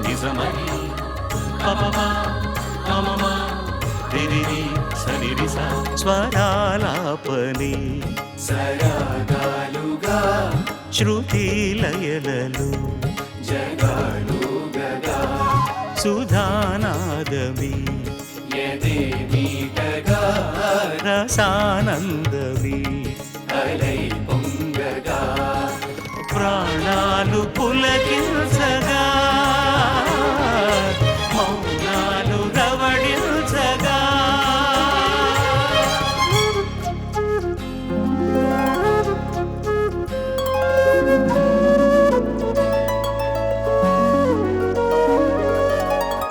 నిజమని పపమా మమమా రిరిరి సరిరిస స్వరాలాపని సరాగాలుగా శృతి లయలలు జగాలుగగా సుధానాదమి యదే మీటగా రసానందమి అలై పొంగగా ప్రాణాలు పులకించగా మౌనాలు రవళించగా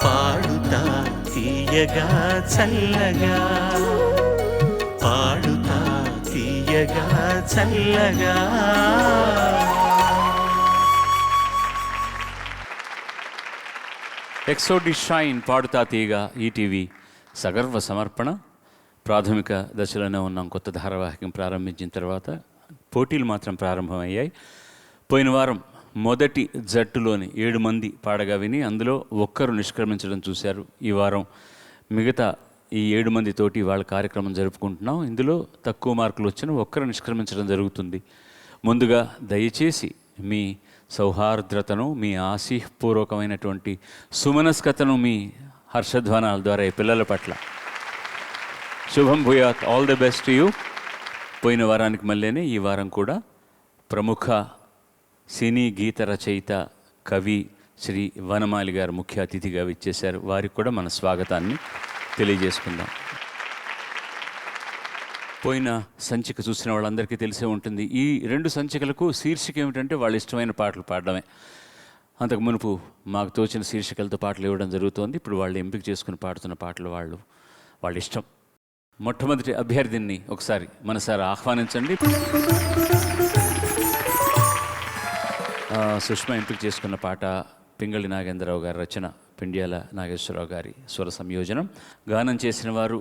పాడుతా తీయగా చల్లగా పాడుతా తీయగా చల్లగా. ఎక్సోడి షైన్ పాడుతా తీయగా ఈటీవీ సగర్వ సమర్పణ. ప్రాథమిక దశలోనే ఉన్నాం. కొత్త ధారావాహికం ప్రారంభించిన తర్వాత పోటీలు మాత్రం ప్రారంభమయ్యాయి. పోయిన వారం మొదటి జట్టులోని 7 మంది పాడగా విని అందులో ఒక్కరు నిష్క్రమించడం చూశారు. ఈ వారం మిగతా ఈ 7 మందితోటి వాళ్ళ కార్యక్రమం జరుపుకుంటున్నాం. ఇందులో తక్కువ మార్కులు వచ్చిన ఒక్కరు నిష్క్రమించడం జరుగుతుంది. ముందుగా దయచేసి మీ సౌహార్ద్రతను, మీ ఆశీపూర్వకమైనటువంటి సుమనస్కతను మీ హర్షధ్వానాల ద్వారా ఈ పిల్లల పట్ల శుభం భూయాత్. All the best to you. పోయిన వారానికి మళ్ళీనే ఈ వారం కూడా ప్రముఖ సినీ గీత రచయిత కవి శ్రీ వనమాలి గారు ముఖ్య అతిథిగా విచ్చేశారు. వారికి కూడా మన స్వాగతాన్ని తెలియజేసుకుందాం. పోయిన సంచిక చూసిన వాళ్ళందరికీ తెలిసే ఉంటుంది. ఈ 2 సంచికలకు శీర్షిక ఏమిటంటే వాళ్ళ ఇష్టమైన పాటలు పాడడమే. అంతకు మునుపు మాకు తోచిన శీర్షికలతో పాటలు ఇవ్వడం జరుగుతోంది. ఇప్పుడు వాళ్ళు ఎంపిక చేసుకుని పాడుతున్న పాటలు వాళ్ళ ఇష్టం. మొట్టమొదటి అభ్యర్థిని ఒకసారి మనసారా ఆహ్వానించండి. సుష్మా ఎంపిక చేసుకున్న పాట పింగళి నాగేంద్రరావు గారి రచన, పిండ్యాల నాగేశ్వరరావు గారి స్వర సంయోజనం. గానం చేసిన వారు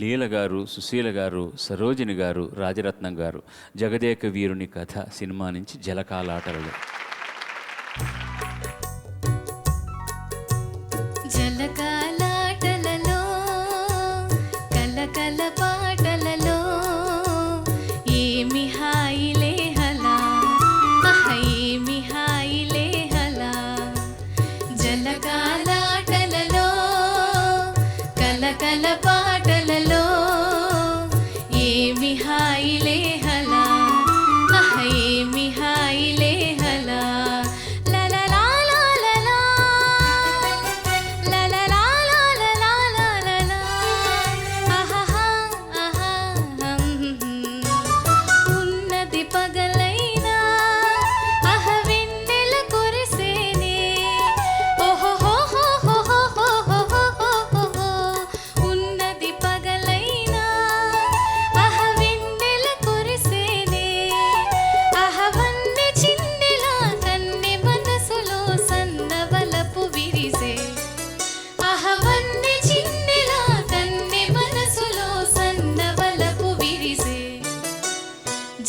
లీల గారు, సుశీల గారు, సరోజిని గారు, రాజరత్నం గారు. జగదేక వీరుని కథ సినిమా నుంచి జలకాలాటలలో. జలకాలాటలలో కలకల పాటలలో ఏమి హాయిలే హలా, ఏమి హాయిలే హలా. జలకాలాటలలో కలకల పాటలలో ఏమి హాయిలే హలా, ఏమి హాయిలే హలా.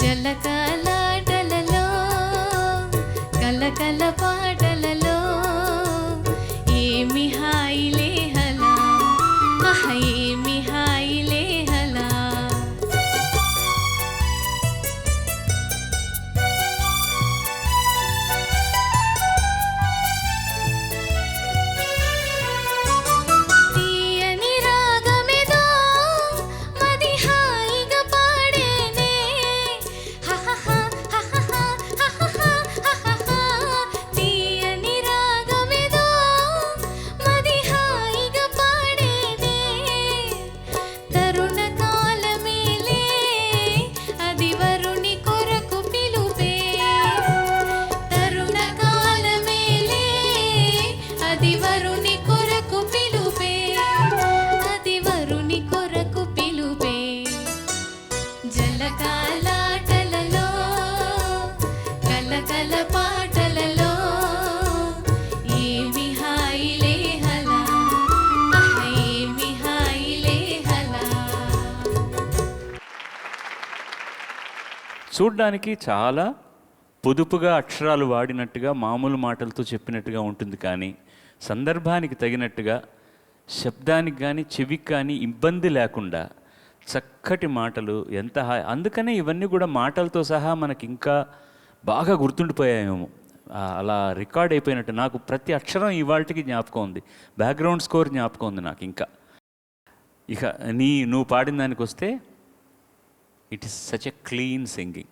జలకాలాటలలో కలకల పాటలలో ఏమి హాయిలే హలా, ఏమి హాయిలే హలా. తీయని రాగమేదో మది హాయిగా పాడేనే, తీయని రాగమేదో మది హాయిగా పాడేనే. తరుణ కాలమేలే అది వరుని కొరకు పిలుపే, తరుణ కాలమేలే అది వరుని కొరకు పిలుపే, అది వరుని కొరకు పిలుపే. జలకాలాటలలో కలకల పాటలలో ఏమి హాయిలే హలా, ఏమి హాయిలే హలా. చూడ్డానికి చాలా పొదుపుగా అక్షరాలు వాడినట్టుగా మామూలు మాటలతో చెప్పినట్టుగా ఉంటుంది, కానీ సందర్భానికి తగినట్టుగా శబ్దానికి కానీ చెవికి కానీ ఇబ్బంది లేకుండా చక్కటి మాటలు ఎంత అందుకనే ఇవన్నీ కూడా మాటలతో సహా మనకి ఇంకా బాగా గుర్తుండిపోయాయేమో, అలా రికార్డ్ అయిపోయినట్టు. నాకు ప్రతి అక్షరం ఇవాళకి జ్ఞాపకం ఉంది, బ్యాక్గ్రౌండ్ స్కోర్ జ్ఞాపకం ఉంది నాకు ఇంకా. ఇక నువ్వు పాడిన దానికి వస్తే it is such a clean singing,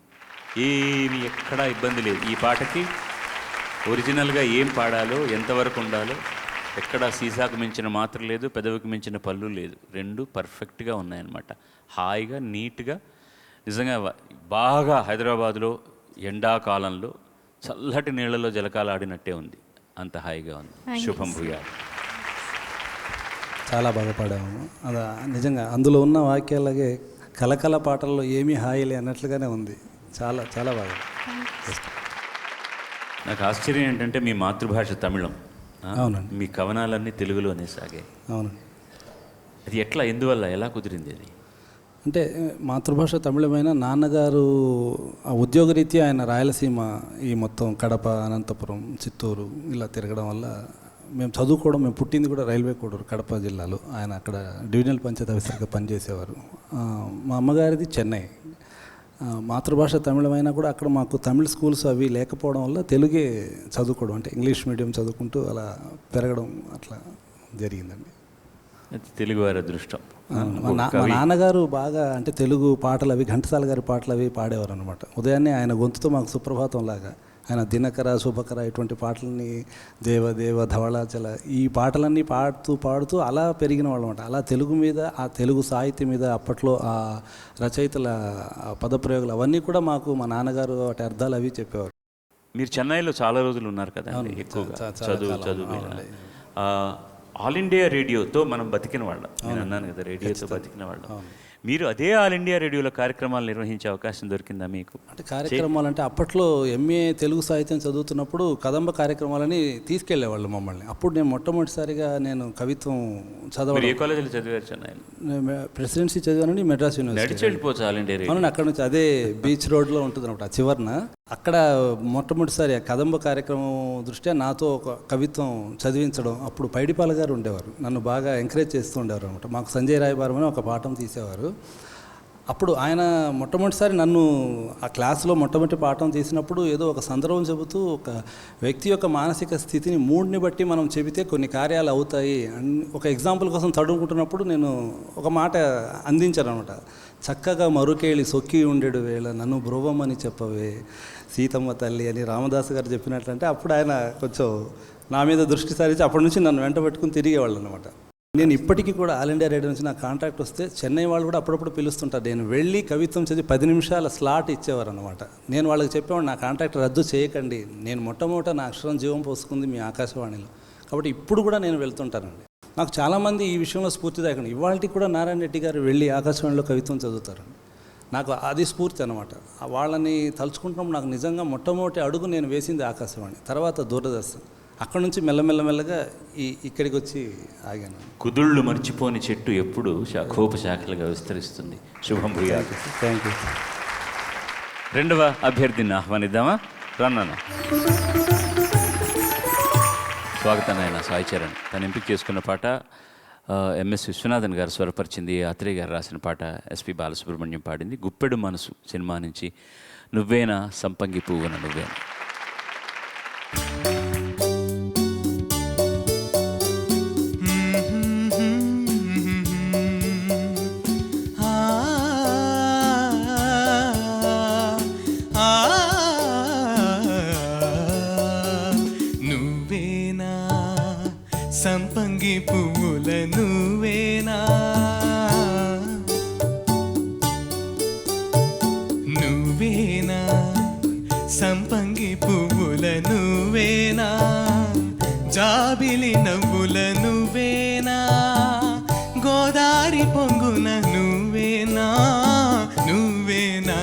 ఏమి ఎక్కడా ఇబ్బంది లేదు. ఈ పాటకి ఒరిజినల్గా ఏం పాడాలో, ఎంతవరకు ఉండాలో, ఎక్కడా సీసాకు మించిన మాత్ర లేదు, పెదవికి మించిన పళ్ళు లేదు, రెండు పర్ఫెక్ట్గా ఉన్నాయన్నమాట. హాయిగా నీట్గా, నిజంగా బాగా హైదరాబాద్లో ఎండాకాలంలో చల్లటి నీళ్ళలో జలకాలు ఆడినట్టే ఉంది, అంత హాయిగా ఉంది. శుభం భూయాలు. చాలా బాగా పాడాము. అలా నిజంగా అందులో ఉన్న వాక్యాలగే కలకల పాటల్లో ఏమీ హాయిలే అన్నట్లుగానే ఉంది. చాలా చాలా బాగా. నాకు ఆశ్చర్యం ఏంటంటే మీ మాతృభాష తమిళం, అవునండి, మీ కవనాలన్నీ తెలుగులోనే సాగాయి. అవునండి. అది ఎట్లా, ఎందువల్ల, ఎలా కుదిరింది అది? అంటే మాతృభాష తమిళమైన నాన్నగారు ఉద్యోగరీత్యా ఆయన రాయలసీమ, ఈ మొత్తం కడప, అనంతపురం, చిత్తూరు ఇలా తిరగడం వల్ల మేము చదువుకోవడం, మేము పుట్టింది కూడా రైల్వే కోడూరు, కడప జిల్లాలో. ఆయన అక్కడ డివిజనల్ పంచాయతీ ఆఫీసర్గా పనిచేసేవారు. మా అమ్మగారిది చెన్నై. మాతృభాష తమిళమైనా కూడా అక్కడ మాకు తమిళ స్కూల్స్ అవి లేకపోవడం వల్ల తెలుగే చదువుకోవడం, అంటే ఇంగ్లీష్ మీడియం చదువుకుంటూ అలా పెరగడం అట్లా జరిగిందండి. తెలుగువారి అదృష్టం. మా నాన్నగారు బాగా అంటే తెలుగు పాటలు అవి, ఘంటసాల గారి పాటలు అవి పాడేవారు అనమాట. ఉదయాన్నే ఆయన గొంతుతో మాకు సుప్రభాతం లాగా ఆయన దినకర, శుభకర ఇటువంటి పాటలని, దేవదేవ, ధవళాచల ఈ పాటలన్నీ పాడుతూ అలా పెరిగిన వాళ్ళు అనమాట. అలా తెలుగు మీద, ఆ తెలుగు సాహిత్యం మీద అప్పట్లో ఆ రచయితల పదప్రయోగాలు అవన్నీ కూడా మాకు మా నాన్నగారు వాటి అర్థాలు అవి చెప్పేవారు. మీరు చెన్నైలో చాలా రోజులు ఉన్నారు కదా, ఎక్కువగా చదువు. ఆల్ ఇండియా రేడియోతో మనం బతికిన వాళ్ళం, నేను అన్నాను కదా, రేడియోతో బతికిన వాళ్ళం. మీరు అదే ఆల్ ఇండియా రేడియోలో కార్యక్రమాలు నిర్వహించే అవకాశం దొరికిందా మీకు? అంటే కార్యక్రమాలు అంటే అప్పట్లో ఎంఏ తెలుగు సాహిత్యం చదువుతున్నప్పుడు కదంబ కార్యక్రమాలని తీసుకెళ్లేవాళ్ళు మమ్మల్ని. అప్పుడు నేను మొట్టమొదటిసారిగా నేను కవిత్వం చదవడం. ఏ కాలేజీలో చదివారు? చెన్నైలో ప్రెసిడెన్సీ చదివానండి, మెడ్రాస్ యూనివర్సిటీ. నడిచి వెళ్ళిపోవచ్చు ఆల్ ఇండియా రేడియో. అవునండి, అక్కడ నుంచి అదే బీచ్ రోడ్లో ఉంటుంది అనమాట, చివరిన. అక్కడ మొట్టమొదటిసారి కదంబ కార్యక్రమం దృష్ట్యా నాతో ఒక కవిత్వం చదివించడం. అప్పుడు పైడిపాల గారు ఉండేవారు, నన్ను బాగా ఎంకరేజ్ చేస్తూ ఉండేవారు అనమాట. మాకు సంజయ్ రాయబారం అని ఒక పాఠం తీసేవారు. అప్పుడు ఆయన మొట్టమొదటిసారి నన్ను ఆ క్లాస్లో మొట్టమొదటి పాఠం తీసినప్పుడు ఏదో ఒక సందర్భం చెబుతూ, ఒక వ్యక్తి యొక్క మానసిక స్థితిని, మూడ్ని బట్టి మనం చెబితే కొన్ని కార్యాలు అవుతాయి అని ఒక ఎగ్జాంపుల్ కోసం చదువుకుంటున్నప్పుడు నేను ఒక మాట అందించాను అనమాట. చక్కగా మరుకేళి సొక్కి ఉండేడు వేళ నన్ను బ్రోవమని చెప్పవే సీతమ్మ తల్లి అని రామదాసు గారు చెప్పినట్లంటే, అప్పుడు ఆయన కొంచెం నా మీద దృష్టి సారించి అప్పటి నుంచి నన్ను వెంట పెట్టుకుని తిరిగేవాళ్ళు అనమాట. నేను ఇప్పటికీ కూడా ఆల్ ఇండియా రేడియో నుంచి నా కాంట్రాక్ట్ వస్తే చెన్నై వాళ్ళు కూడా అప్పుడప్పుడు పిలుస్తుంటారు. నేను వెళ్ళి కవిత్వం చదివి 10 నిమిషాల స్లాట్ ఇచ్చేవారు అనమాట. నేను వాళ్ళకి చెప్పేవాడు, నా కాంట్రాక్ట్ రద్దు చేయకండి, నేను మొట్టమొదట నా అక్షరం జీవం పోసుకుంది మీ ఆకాశవాణిలో, కాబట్టి ఇప్పుడు కూడా నేను వెళ్తుంటానండి. నాకు చాలామంది ఈ విషయంలో స్ఫూర్తిదాయకండి. ఇవాళకి కూడా నారాయణ రెడ్డి గారు వెళ్ళి ఆకాశవాణిలో కవిత్వం చదువుతారండి. నాకు అది స్ఫూర్తి అనమాట. వాళ్ళని తలుచుకుంటున్నప్పుడు నాకు నిజంగా మొట్టమొదటి అడుగు నేను వేసింది ఆకాశవాణి, తర్వాత దూరదర్శన్. అక్కడ నుంచి మెల్లమెల్లమెల్లగా ఇక్కడికి వచ్చి ఆగాను. కుదుళ్ళు మర్చిపోని చెట్టు ఎప్పుడు శాఖోపశాఖలుగా విస్తరిస్తుంది. శుభం భూయాలు. Thank you. రెండవ అభ్యర్థిని ఆహ్వానిద్దామా? రన్నన్న. స్వాగతం ఆయన సాయి చరణ్. తను ఎంపిక చేసుకున్న పాట ఎంఎస్ విశ్వనాథన్ గారు స్వరపరిచింది, ఆత్రేయ గారు రాసిన పాట ఎస్పి బాలసుబ్రహ్మణ్యం పాడింది. గుప్పెడు మనసు సినిమా నుంచి నువ్వేనా సంపంగి పువ్వున నువ్వేనా. సంపంగి పువ్వుల నువ్వేనా, నువ్వేనా సంపంగి పువ్వుల నువ్వేనా, జాబిలి నవ్వుల నువ్వేనా, గోదారి పొంగున నువ్వేనా, నువ్వేనా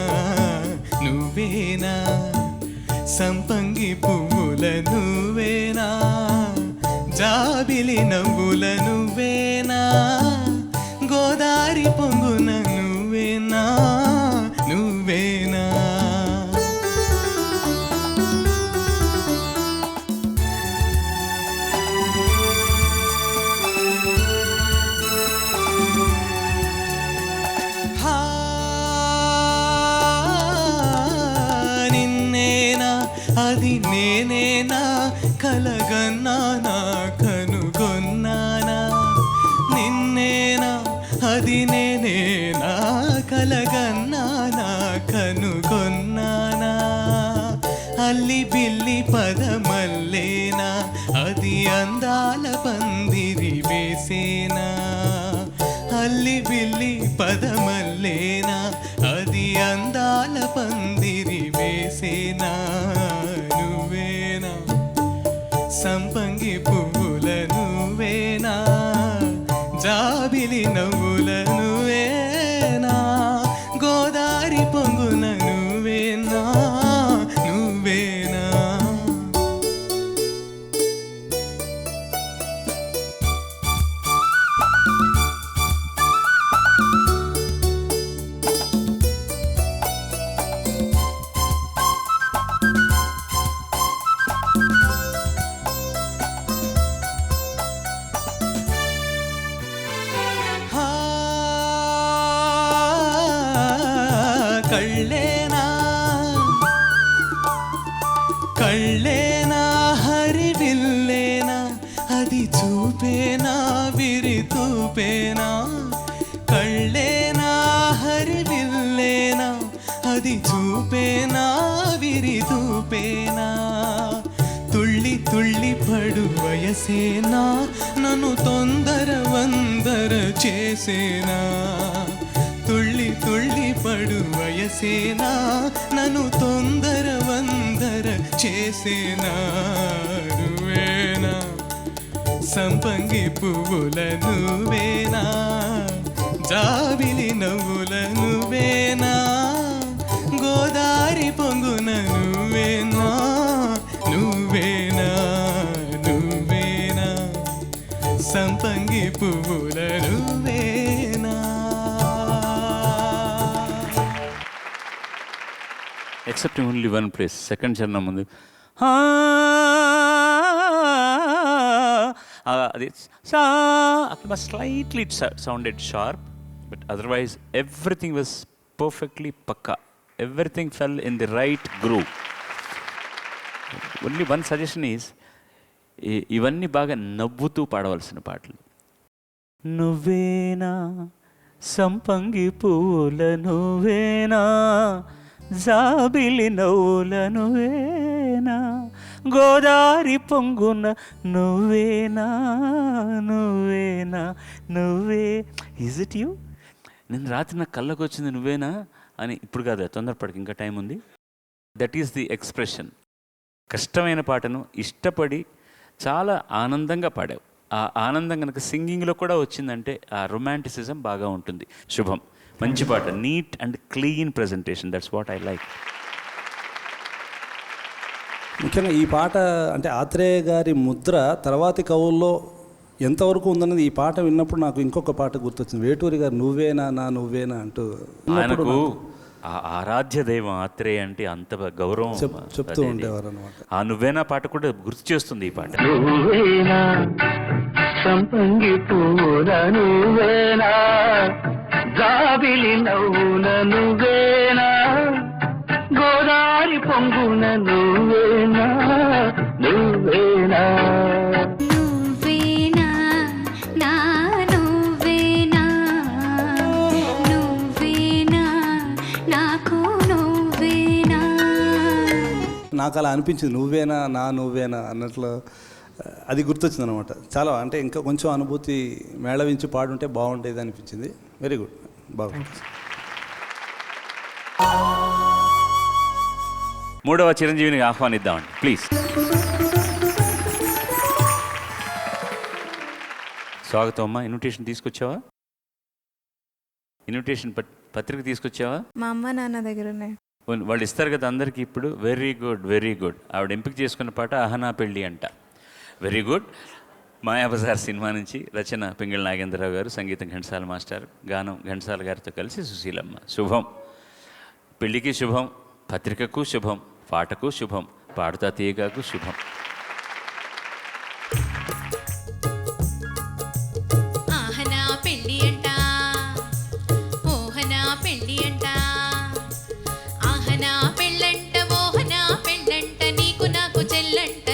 నువ్వేనా సంపంగి పువ్వుల నువ్వేనా, జాబిలి నవ్వుల నువ్వేనా, గోదారి పొంగున నువ్వేనా, నువ్వేనా. నువ్వేనా కలగన్నానా కనుగొన్నానా నిన్నేనా అది నేనేనా కలగన్నానా కనుగొన్నానా అల్లి బిల్లి పదమల్లేనా అది అందాల పందిరి వేసేనా అల్లి బిల్లి పదమల్లేనా అది అందాల పందిరి వేసేనా నువ్వేనా సంపంగి పువ్వుల నువ్వేనా జాబిలి నవ్వుల నువ్వేనా గోదారి పొంగున నువ్వేనా నువ్వేనా కళ్ళేనా కళ్ళేనా హరివిల్లేనా అది చూపేనా విరితూపేనా కళ్ళేనా హరివిల్లేనా అది చూపేనా విరితూపేనా తుళ్ళి తుళ్ళి పడు వయసేనా నన్ను తొందర వందర చేసేనా తుళ్ళి తుళ్ళి పడు వయసేనా నన్ను తొందర వందర చేసేనా నువ్వేనా సంపంగి పువ్వుల నువ్వేనా జాబిలి నవ్వుల నువ్వేనా గోదారి పొంగున నువ్వేనా నువ్వేనా నువ్వేనా సంపంగి పువ్వుల నువ్వేనా except only one place second చరణం ముందు అది సా అక్కడ slightly it sounded sharp but otherwise everything was perfectly పక్కా everything fell in the right groove only one suggestion is ఇవన్నీ బాగా నవ్వుతూ పాడవలసిన పాటలు నువ్వేనా సంపంగి పూల నువ్వేనా జాబిలి నవ్వుల నువ్వేనా గోదారి పొంగున నువ్వేనా నువ్వేనా నువ్వే ఈజ్ ఇట్ యూ నేను రాత్రి నాకు కళ్ళకు వచ్చింది నువ్వేనా అని ఇప్పుడు కాదు తొందరపడికి ఇంకా టైం ఉంది దట్ ఈస్ ది ఎక్స్ప్రెషన్ కష్టమైన పాటను ఇష్టపడి చాలా ఆనందంగా పాడావు ఆ ఆనందం కనుక సింగింగ్లో కూడా వచ్చిందంటే ఆ రొమాంటిసిజం బాగా ఉంటుంది శుభం మంచి పాట neat and clean presentation that's what I like ముఖ్యంగా ఈ పాట అంటే ఆత్రేయ గారి ముద్ర తర్వాతి కవుల్లో ఎంతవరకు ఉందన్నది ఈ పాట విన్నప్పుడు నాకు ఇంకొక పాట గుర్తొచ్చింది వేటూరి గారు నువ్వేనా నా నువ్వేనా అంటూ ఆయనకు ఆ ఆరాధ్య దైవం ఆత్రేయ అంటే అంత గౌరవం చెప్తూ ఉండేవారు అనమాట. ఆ నువ్వేనా పాట కూడా గుర్తు చేస్తుంది ఈ పాట నువ్వేనా సంపంగి పూల నువ్వేనా జాబిలి నవ్వుల నువ్వేనా గోదారి పొంగున నువ్వేనా నువ్వేనా నువ్వేనా నా నువ్వేనా నువ్వేనా నాకు నువ్వేనా నాకు అలా అనిపించింది నువ్వేనా నా నువ్వేనా అన్నట్లు అది గుర్తొచ్చింది అనమాట. చాలా అంటే ఇంకా కొంచెం అనుభూతి మేళవించి పాడుంటే బాగుండేది అనిపించింది. వెరీ గుడ్, బాగుంది. మూడవ చిరంజీవిని ఆహ్వానిద్దామండి ప్లీజ్. స్వాగతం అమ్మా. ఇన్విటేషన్ తీసుకొచ్చావా? ఇన్విటేషన్ పత్రిక తీసుకొచ్చావా? మా అమ్మ నాన్న దగ్గర ఉన్నాయి. వాళ్ళు ఇస్తారు కదా అందరికీ. ఇప్పుడు వెరీ గుడ్ వెరీ గుడ్. ఆవిడ ఎంపిక చేసుకున్న పాట అహనా పెళ్ళి అంట. Very good. మాయాబజార్ సినిమా నుంచి రచన పింగళి నాగేంద్రరావు గారు, సంగీతం ఘంటసాల మాస్టర్, గానం ఘంటసాల గారితో కలిసి సుశీలమ్మ. శుభం. పెళ్ళికి శుభం, పత్రికకు శుభం, పాటకు శుభం, పాడుతా తీయగాకు శుభం. ఆహనా పెళ్ళి అంట ఓహనా పెళ్ళి అంట ఆహనా పెళ్ళంట ఓహనా పెళ్ళంట నీకు నాకు చెల్లంట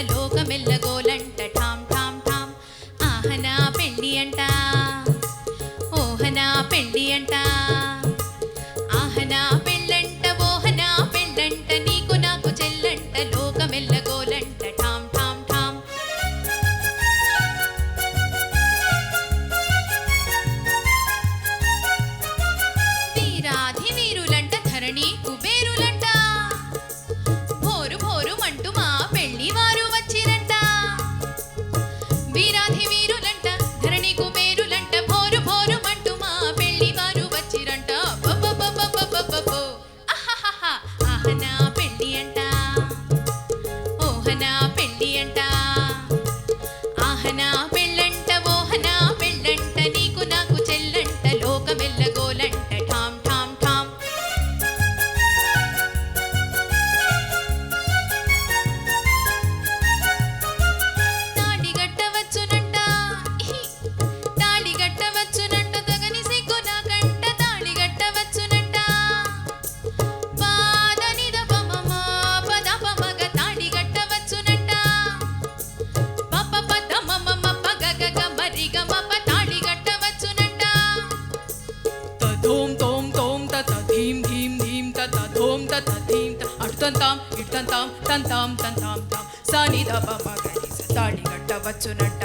తంతాం తంతాం తంతాం తాం సాని దప మగని తాళి కట్టవచ్చునంట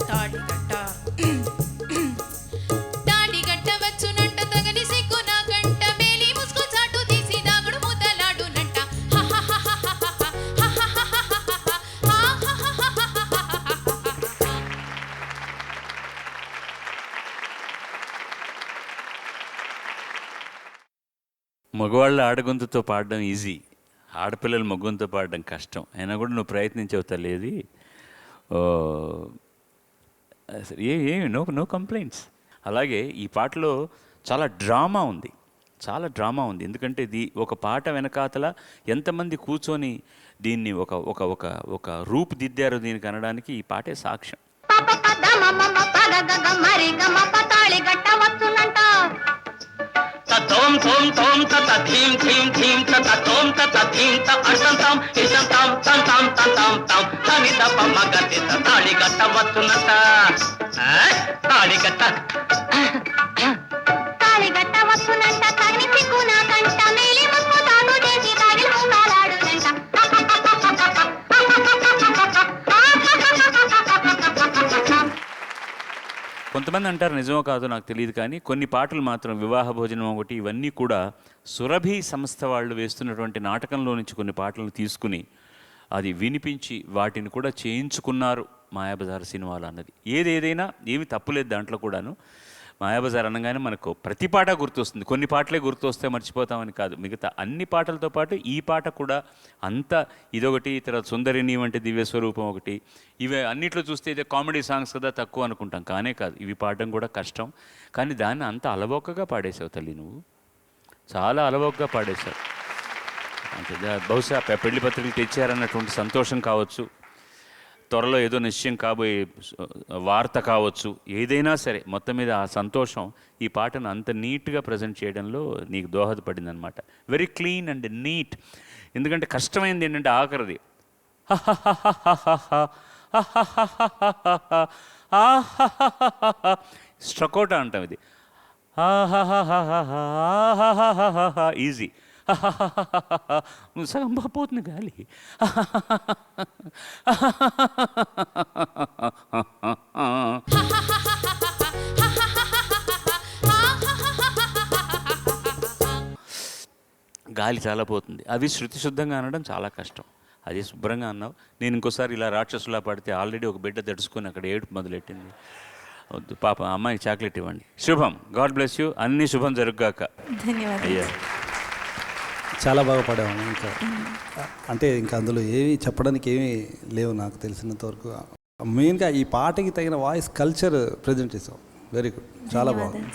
తాళి కట్ట తాడి కట్టవచ్చునంట తగని సిగ్గు నా కంట మేలి ముసుగు చాటు తీసి దాగుడు ముద్దలాడునంట మగవాళ్ళు ఆడగొంతుతో పాడడం ఈజీ, ఆడపిల్లలు మగ్గొంతుతో పాడడం కష్టం. అయినా కూడా నువ్వు ప్రయత్నించవు తల్లి. అది నో కంప్లైంట్స్. అలాగే ఈ పాటలో చాలా డ్రామా ఉంది, చాలా డ్రామా ఉంది. ఎందుకంటే ఒక పాట వెనకాతల ఎంతమంది కూర్చొని దీన్ని ఒక ఒక ఒక ఒక రూపుదిద్దారు దీనికి అనడానికి ఈ పాటే సాక్ష్యం. తోం తోం తోం తత ధీం ధీం ధీం తత తోం తత ధీం త అర్థం తాం ఇష్టం తాం తం తాం తం తాం తాం తని తప మగతి తాళి కట్టవచ్చునట తాళి కట్టవచ్చునంట తగిని సిగ్గు నా కంట మేలి ముక్కు తాను చేసి తాగిలి మూలాడునంట. కొంతమంది అంటారు, నిజమో కాదో నాకు తెలియదు, కానీ కొన్ని పాటలు మాత్రం వివాహ భోజనం ఒకటి ఇవన్నీ కూడా సురభి సంస్థ వాళ్ళు వేస్తున్నటువంటి నాటకంలో నుంచి కొన్ని పాటలను తీసుకుని అది వినిపించి వాటిని కూడా చేయించుకున్నారు మాయాబజార్ సినిమాలు అన్నది. ఏదేదైనా ఏమి తప్పులేదు దాంట్లో కూడాను. మాయాబజార్ అనగానే మనకు ప్రతి పాట గుర్తొస్తుంది, కొన్ని పాటలే గుర్తొస్తే మర్చిపోతామని కాదు, మిగతా అన్ని పాటలతో పాటు ఈ పాట కూడా అంత ఇదొకటి, తర్వాత సుందరిని వంటి దివ్యస్వరూపం ఒకటి, ఇవి అన్నిట్లో చూస్తే ఇదే కామెడీ సాంగ్స్ కదా తక్కువ అనుకుంటాం, కానే కాదు, ఇవి పాడడం కూడా కష్టం. కానీ దాన్ని అంత అలవోకగా పాడేసావు తల్లి, నువ్వు చాలా అలవోకగా పాడేశావు. అంటే బహుశా పెళ్లి పత్రికలు తెచ్చారన్నటువంటి సంతోషం కావచ్చు, త్వరలో ఏదో నిశ్చయం కాబోయే వార్త కావచ్చు, ఏదైనా సరే మొత్తం మీద ఆ సంతోషం ఈ పాటను అంత నీట్గా ప్రజెంట్ చేయడంలో నీకు దోహదపడింది అనమాట. Very clean and neat. ఎందుకంటే కష్టమైంది ఏంటంటే ఆఖరిది స్ట్రకోట అంటాం, ఇది ఈజీ, సగం పోతుంది గాలి. గాలి చాలా పోతుంది. అవి శృతి శుద్ధంగా అనడం చాలా కష్టం. అది శుభ్రంగా అన్నావు. నేను ఇంకోసారి ఇలా రాక్షసులా పడితే ఆల్రెడీ ఒక బిడ్డ తడుచుకొని అక్కడ ఏడుపు మొదలెట్టింది. వద్దు పాప, అమ్మాయికి చాక్లెట్ ఇవ్వండి. శుభం, గాడ్ బ్లెస్ యూ, అన్నీ శుభం జరుగుగాక. ధన్యవాదాలు. అయ్యా చాలా బాగా పాడాము. ఇంకా అంటే ఇంకా అందులో ఏమి చెప్పడానికి ఏమీ లేవు నాకు తెలిసినంత వరకు. మెయిన్గా ఈ పాటకి తగిన వాయిస్ కల్చర్ ప్రజెంట్ చేసాం. వెరీ గుడ్, చాలా బాగుంది.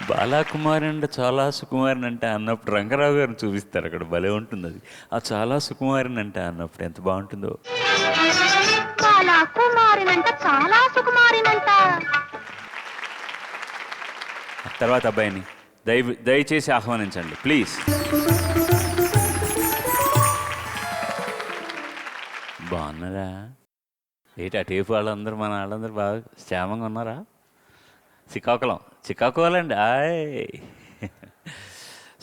బాలాకుమారి అంటే చాలా సుకుమారిని అంటే అన్నప్పుడు రంగరావు గారిని చూపిస్తారు అక్కడ, భలే ఉంటుంది అది. ఆ చాలా సుకుమారిని అంటే అన్నప్పుడు ఎంత బాగుంటుందో. తర్వాత అబ్బాయిని దయచేసి ఆహ్వానించండి ప్లీజ్. బాగున్నారా? ఏంటి ఆ టేపు వాళ్ళందరూ, మన వాళ్ళందరూ బాగా క్షేమంగా ఉన్నారా? చికాకులం అండి.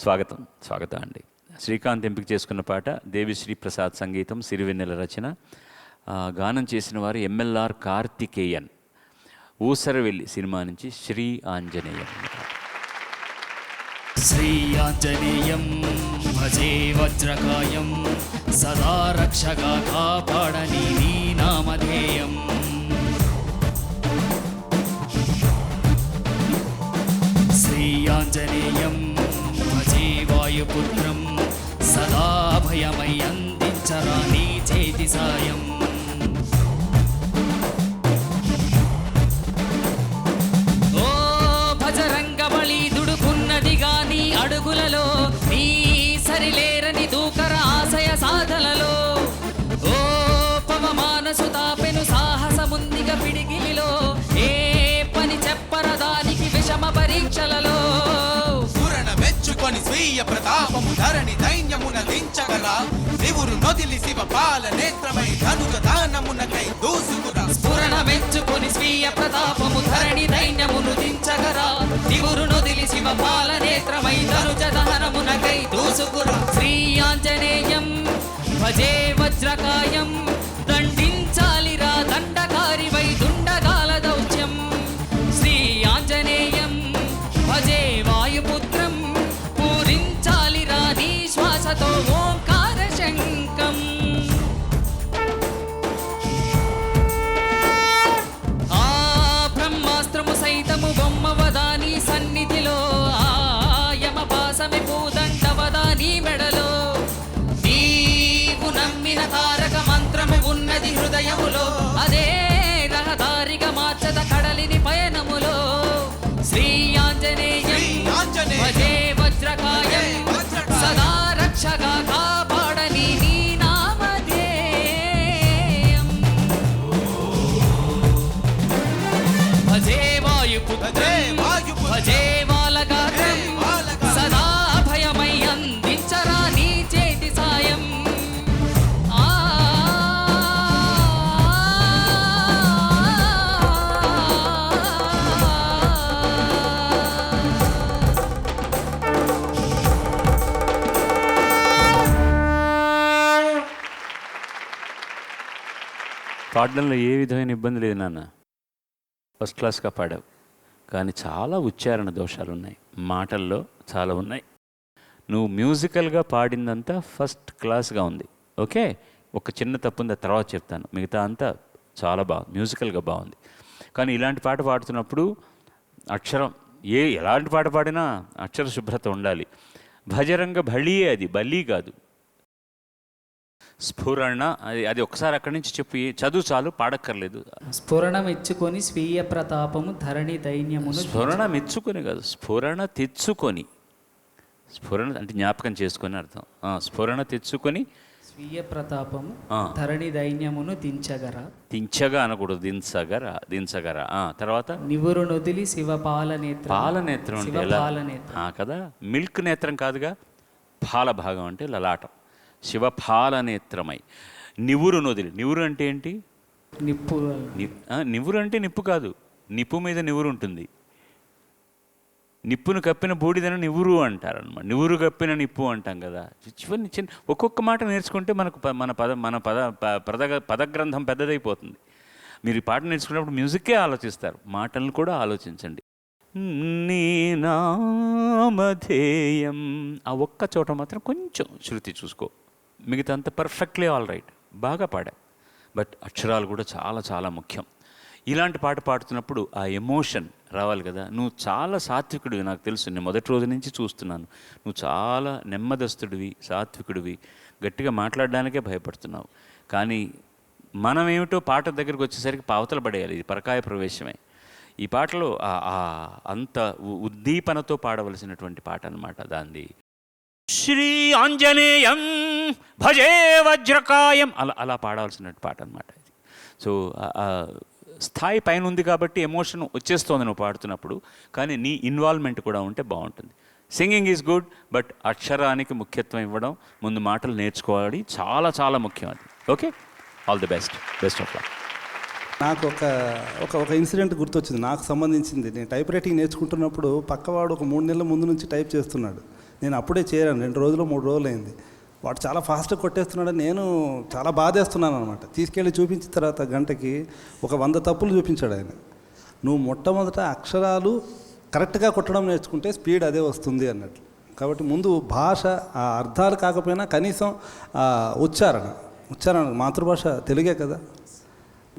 స్వాగతం అండి. శ్రీకాంత్ ఎంపిక చేసుకున్న పాట దేవిశ్రీ ప్రసాద్ సంగీతం, సిరివెన్నెల రచన, గానం చేసిన వారు MLR కార్తికేయన్. ఊసరవెల్లి సినిమా నుంచి శ్రీ ఆంజనేయం. శ్రీ ఆంజనేయం భజే వజ్రకాయం, సదా రక్షగా కాపాడని నీ నామధేయం. శ్రీ ఆంజనేయం భజే వాయుపుత్రం, సదా భయమై అందించరా నీ చేతి సాయం. ఓ భజరంగ బలి దుడుకున్నది గాని అడుగులలో, నీ సరిలేరని దూకర ఆశయ సాధలలో. ఓ పవమానసు తాపెను సాహసముందిగ పిడిగిలిలో, ఏ పని చెప్పరదానికి విషమ పరీక్షలలో. మెచ్చుకొని స్వీయ ప్రతాపము ధరణి దైన్యమున దించగరా, శివురు నొదిలి శివ పాల నేత్రమై ధనుజ దానమునకై దూసుకురా. స్ఫురణ మెచ్చుకొని స్వీయ ప్రతాపము ధరణి దైన్యమును దించగరా, శివురు నొదిలి శివ పాల నేత్రమై ధనుజ దహనమునకై దూసుకురా శ్రీ ఆంజనేయం భజే వజ్రకాయం దండించాలిరా దండకారివై దుండగాల దౌత్యం శ్రీ ఆంజనేయం భజే వాయుపుత్రం పూరించాలిరా నీ శ్వాసతో ఓంకార శంఖం ఆ బ్రహ్మాస్త్రము సైతము బొమ్మవదాని సన్నిధిలో ఆ యమపాసమి పూదండవదాని మెడలో నీవు నమ్మిన తారక మంత్రము ఉన్నది హృదయములో అదే రహదారిగా మార్చద కడలిని పయనములో శ్రీ ఆంజనేయం భజే వజ్రకాయం సదా రక్షగా కాపాడని నీ నామధేయం భజే వాయుపుత్రం భజే బాలగాత్రం సదా భయమై అందించరా నీ చేతి సాయం ఆ పాడడంలో ఏ విధమైన ఇబ్బంది లేదు నాన్న, ఫస్ట్ క్లాస్గా పాడావు. కానీ చాలా ఉచ్చారణ దోషాలు ఉన్నాయి, మాటల్లో చాలా ఉన్నాయి. నువ్వు మ్యూజికల్గా పాడిందంతా ఫస్ట్ క్లాస్గా ఉంది. ఓకే, ఒక చిన్న తప్పు ఉంది, తర్వాత చెప్తాను. మిగతా అంతా చాలా బాగుంది, మ్యూజికల్గా బాగుంది. కానీ ఇలాంటి పాట పాడుతున్నప్పుడు అక్షరం ఎలాంటి పాట పాడినా అక్షర శుభ్రత ఉండాలి. భజరంగ భళియే, అది బలి కాదు. స్ఫురణ అది ఒకసారి అక్కడి నుంచి చెప్పి చదువు చాలు, పాడక్కర్లేదు. స్ఫురణ మెచ్చుకొని స్వీయ ప్రతాపము ధరణి దైన్యమును స్ఫురణ మెచ్చుకొని కాదు, స్ఫురణ తెచ్చుకొని. స్ఫురణ అంటే జ్ఞాపకం చేసుకొని అర్థం. స్ఫురణ తెచ్చుకొని స్వీయ ప్రతాపము ధరణి దైన్యమును దించగరా. దించగా అనకూడదు, దించగరా. తర్వాత నివురు నొదిలి శివ పాలనేత్రం. పాలనేత్రం అంటే ఎలా కదా, మిల్క్ నేత్రం కాదుగా, పాల భాగం అంటే లలాటం. శివపాలనేత్రమై నివురు నొదిలి. నివురు అంటే ఏంటి? నిప్పు. నివురు అంటే నిప్పు కాదు, నిప్పు మీద నివురు ఉంటుంది. నిప్పును కప్పిన బూడిదను నివురు అంటారనమాట. నివురు కప్పిన నిప్పు అంటాం కదా. చివరి చిన్న ఒక్కొక్క మాట నేర్చుకుంటే మనకు మన పదగ్రంథం పెద్దదైపోతుంది. మీరు ఈ పాట నేర్చుకున్నప్పుడు మ్యూజిక్కే ఆలోచిస్తారు, మాటలను కూడా ఆలోచించండి. నీ నామధేయం, ఆ ఒక్క చోట మాత్రం కొంచెం శృతి చూసుకో, మిగతా అంతా పర్ఫెక్ట్లీ ఆల్ రైట్, బాగా పాడా. బట్ అక్షరాలు కూడా చాలా చాలా ముఖ్యం. ఇలాంటి పాట పాడుతున్నప్పుడు ఆ ఎమోషన్ రావాలి కదా. నువ్వు చాలా సాత్వికుడివి, నాకు తెలుసు, నేను మొదటి రోజు నుంచి చూస్తున్నాను. నువ్వు చాలా నెమ్మదస్తుడివి, సాత్వికుడివి, గట్టిగా మాట్లాడడానికే భయపడుతున్నావు. కానీ మనం ఏమిటో పాట దగ్గరికి వచ్చేసరికి పావతలు పడేయాలి. ఇది పరకాయ ప్రవేశమే. ఈ పాటలో అంత ఉద్దీపనతో పాడవలసినటువంటి పాట అన్నమాట. దాన్ని శ్రీ ఆంజనేయం భజే వజ్రకాయం అలా పాడవలసిన పాట అన్నమాట. సో స్థాయి పైన ఉంది కాబట్టి ఎమోషన్ వచ్చేస్తోంది నువ్వు పాడుతున్నప్పుడు. కానీ నీ ఇన్వాల్వ్మెంట్ కూడా ఉంటే బాగుంటుంది. సింగింగ్ ఈజ్ గుడ్, బట్ అక్షరానికి ముఖ్యత్వం ఇవ్వడం, ముందు మాటలు నేర్చుకోవాలి, చాలా చాలా ముఖ్యం అది. Okay, all the best of luck. నాకు ఒక ఇన్సిడెంట్ గుర్తొచ్చింది, నాకు సంబంధించింది. నేను టైప్ రైటింగ్ నేర్చుకుంటున్నప్పుడు పక్కవాడు ఒక 3 నెలల ముందు నుంచి టైప్ చేస్తున్నాడు. నేను అప్పుడే చేరాను, 2 రోజులు 3 రోజులు అయింది. వాడు చాలా ఫాస్ట్గా కొట్టేస్తున్నాడు. నేను చాలా బాధేస్తున్నాను అనమాట. తీసుకెళ్ళి చూపించిన తర్వాత గంటకి ఒక 100 తప్పులు చూపించాడు ఆయన. నువ్వు మొట్టమొదట అక్షరాలు కరెక్ట్గా కొట్టడం నేర్చుకుంటే స్పీడ్ అదే వస్తుంది అన్నట్లు. కాబట్టి ముందు భాష, ఆ అర్థాలు కాకపోయినా కనీసం ఉచ్చారణ మాతృభాష తెలుగే కదా.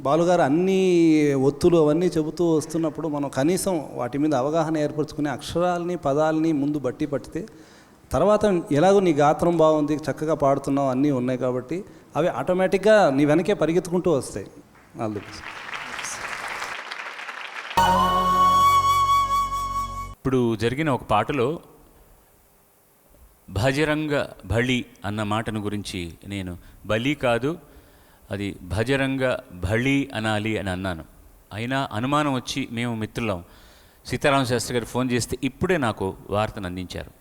బాలుగారు అన్ని ఒత్తులు అవన్నీ చెబుతూ వస్తున్నప్పుడు మనం కనీసం వాటి మీద అవగాహన ఏర్పరచుకుని అక్షరాలని పదాలని ముందు బట్టి పట్టితే తర్వాత ఎలాగో నీ గాత్రం బాగుంది, చక్కగా పాడుతున్నావు, అన్నీ ఉన్నాయి కాబట్టి అవి ఆటోమేటిక్గా నీ వెనకే పరిగెత్తుకుంటూ వస్తాయి. All the best. ఇప్పుడు జరిగిన ఒక పాటలో భజరంగ బలి అన్న మాటను గురించి నేను బలి కాదు, అది భజరంగ బలి అనాలి అని అన్నాను. అయినా అనుమానం వచ్చి మేము మిత్రులం సీతారామ శాస్త్రి గారు ఫోన్ చేస్తే ఇప్పుడే నాకు వార్తను అందించారు.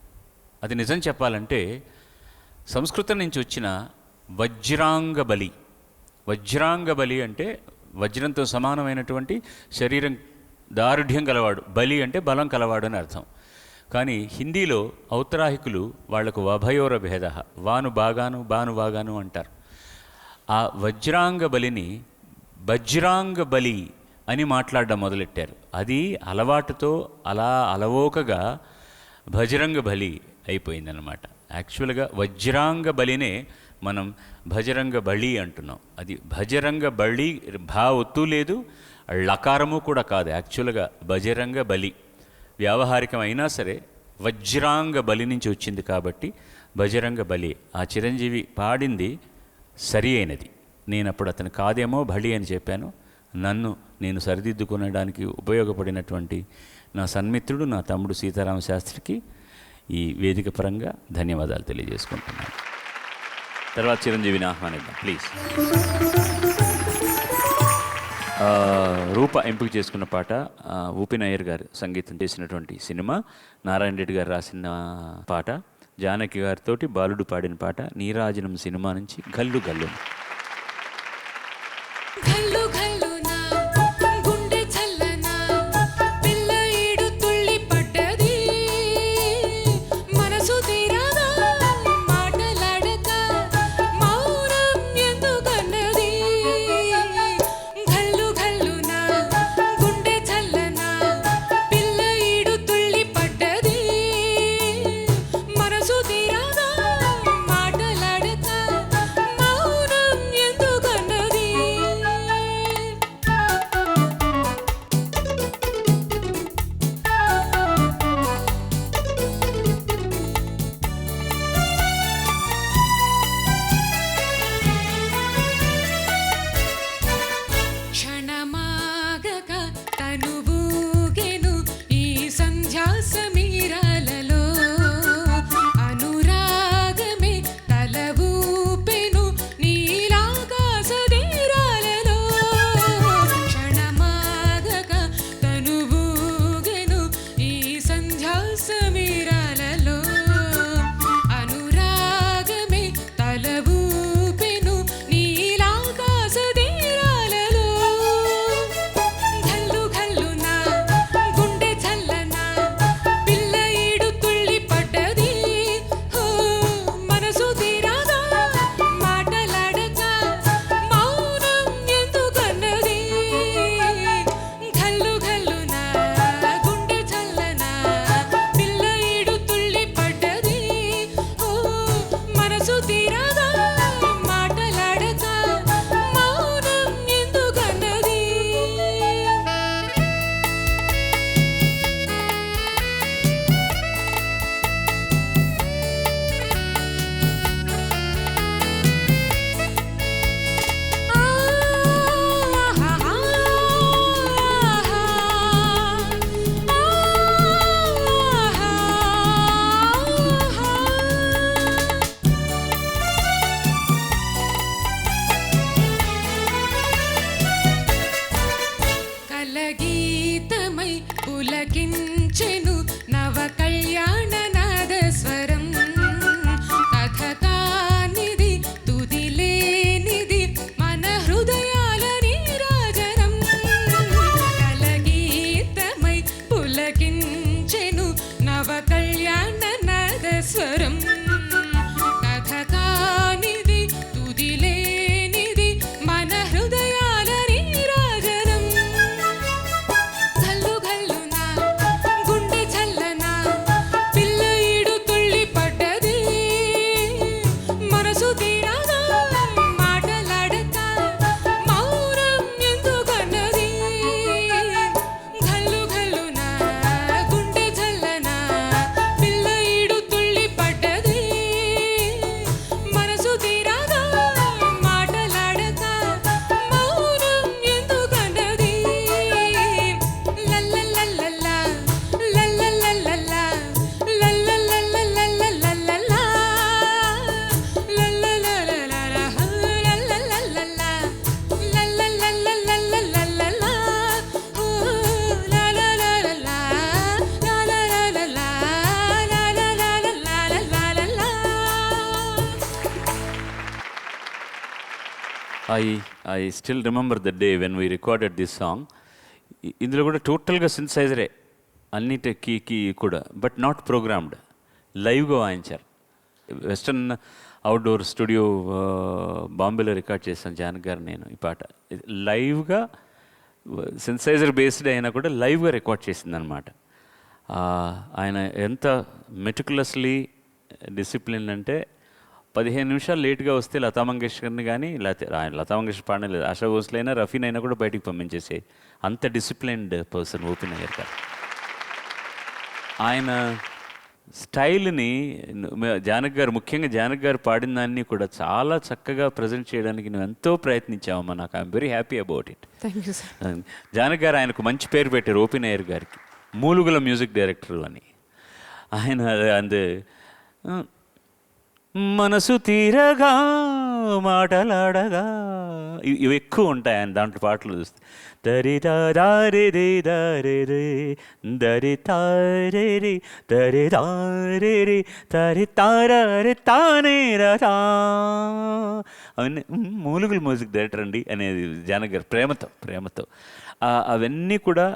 అది నిజం చెప్పాలంటే సంస్కృతం నుంచి వచ్చిన వజ్రాంగ బలి. వజ్రాంగ బలి అంటే వజ్రంతో సమానమైనటువంటి శరీరం దారుఢ్యం కలవాడు, బలి అంటే బలం కలవాడు అని అర్థం. కానీ హిందీలో ఔత్రాహికులు వాళ్లకు వభయోర భేద, వాను బాగాను బాను బాగాను అంటారు. ఆ వజ్రాంగ బలిని వజ్రాంగ బలి అని మాట్లాడడం మొదలెట్టారు. అది అలవాటుతో అలా అలవోకగా భజరంగ బలి అయిపోయిందనమాట. యాక్చువల్గా వజ్రాంగ బలినే మనం భజరంగ బలి అంటున్నాం. అది భజరంగ బలి, భా ఒత్తు లేదు, లకారము కూడా కాదు. యాక్చువల్గా భజరంగ బలి వ్యావహారికం అయినా సరే వజ్రాంగ బలి నుంచి వచ్చింది కాబట్టి భజరంగ బలి. ఆ చిరంజీవి పాడింది సరి అయినది. నేను అప్పుడు అతను కాదేమో బలి అని చెప్పాను. నన్ను నేను సరిదిద్దుకునడానికి ఉపయోగపడినటువంటి నా సన్మిత్రుడు, నా తమ్ముడు సీతారామ శాస్త్రికి ఈ వేదిక పరంగా ధన్యవాదాలు తెలియజేసుకుంటున్నాను. తర్వాత చిరంజీవిని ఆహ్వానిద్దాం ప్లీజ్. రూప ఎంపిక చేసుకున్న పాట ఊపిన్ అయ్యర్ గారు సంగీతం చేసినటువంటి సినిమా, నారాయణ రెడ్డి గారు రాసిన పాట, జానకి గారితో బాలుడు పాడిన పాట, నీరాజనం సినిమా నుంచి గల్లు గల్లు. ఘల్లు ఘల్లునా గుండె చల్లనా పిల్ల ఈడు తుళ్ళి పడ్డది మనసు తీరదా మాటలాడక మౌనం ఎందుకన్నది ఘల్లు ఘల్లునా గుండె చల్లనా పిల్ల ఈడు తుళ్ళి పడ్డది మనసు తీరదా మాటలాడక మౌనం ఎందుకన్నది క్షణమాగక తనువూగెను ఈ సంధ్యా సమీరాలలో అనురాగమే తల ఊపెను నీలాకాశ తీరాలలో క్షణమాగక తనువూగెను ఈ సంధ్యా సమీరాలలో అనురాగమే తల ఊపెను నీలాకాశ తీరాలలో ఘల్లు ఘల్లునా గుండె చల్లనా పిల్ల ఈడు తుళ్ళి పడ్డది మనసు తీరదా మాటలాడక మౌనం ఎందుకన్నది ఘల్లు ఘల్లునా గుండె చల్లనా పిల్ల ఈడు తుళ్ళి పడ్డది మనసు తీరదా మాటలాడక మౌనం ఎందుకన్నది. కలగీతమై పులకించెను నవ కళ్యాణ నాదస్వరం కథ కానిది తుది లేనిది మన హృదయాల నీరాజనం కలగీతమై పులకించెను నవ కళ్యాణ నాదస్వరం కథ కానిది తుది లేనిది మన హృదయాల నీరాజనం ఘల్లు ఘల్లునా గుండె చల్లనా పిల్ల ఈడు తుళ్ళి పడ్డది మనసు తీరదా మాటలాడక మౌనం ఎందుకన్నది ఘల్లు ఘల్లునా గుండె చల్లనా పిల్ల ఈడు తుళ్ళి పడ్డది మనసు తీరదా మాటలాడక మౌనం ఎందుకన్నది లల్లల్లల్లల్లా లల్లల్లల్లల్లా లల్లల్లల్లల్లల్లల్లల్లా లల్లలలలలా లల్లల్లల్లల్లా లల్లల్లల్లల్లల్లల్లా లల్లలలలా లల్లలలలా లల్లలలలా. I still remember the day when we recorded this song. ఇందులో కూడా టోటల్గా సింథసైజరే. అన్నిటికీ కూడా, బట్ నాట్ ప్రోగ్రామ్డ్, లైవ్గా వాయించారు. వెస్టర్న్ అవుట్డోర్ స్టూడియో బాంబేలో రికార్డ్ చేశాను జానకి గారు నేను ఈ పాట. లైవ్గా సెన్సైజర్ బేస్డ్ అయినా కూడా లైవ్గా రికార్డ్ చేసిందనమాట. ఆయన ఎంత మెటికులస్లీ డిసిప్లిన్ అంటే 15 నిమిషాలు లేట్గా వస్తే లతా మంగేష్కర్ని కానీ, లేకపోతే ఆయన లతా మంగేష్కర్ పాడలేదు, ఆశా భోస్లే అయినా రఫీన్ అయినా కూడా బయటికి పంపించేసే అంత డిసిప్లిన్డ్ పర్సన్ ఓపెన్ అయ్యారు గారు. ఆయన స్టైల్ని జానకి గారు, ముఖ్యంగా జానకి గారు పాడిన దాన్ని కూడా చాలా చక్కగా ప్రజెంట్ చేయడానికి నువ్వు ఎంతో ప్రయత్నించావమ్మా. నాకు I'm very happy about it. Thank you sir. Janaki గారు ఆయనకు మంచి పేరు పెట్టారు ఓపెన్ అయ్యర్ గారికి, మూలుగుల మ్యూజిక్ డైరెక్టర్ అని. ఆయన అందు మనసు తీరగా మాటలాడగా ఇవి ఎక్కువ ఉంటాయి ఆయన దాంట్లో పాటలు చూస్తే. దరి దారే రే దారే రే దరి తారే రే దరి దారే రే తరి తారే తానే రా అవన్నీ మూలుగుల మ్యూజిక్ డైరెక్టర్ అండి అనేది జానకి గారు ప్రేమతో అవన్నీ కూడా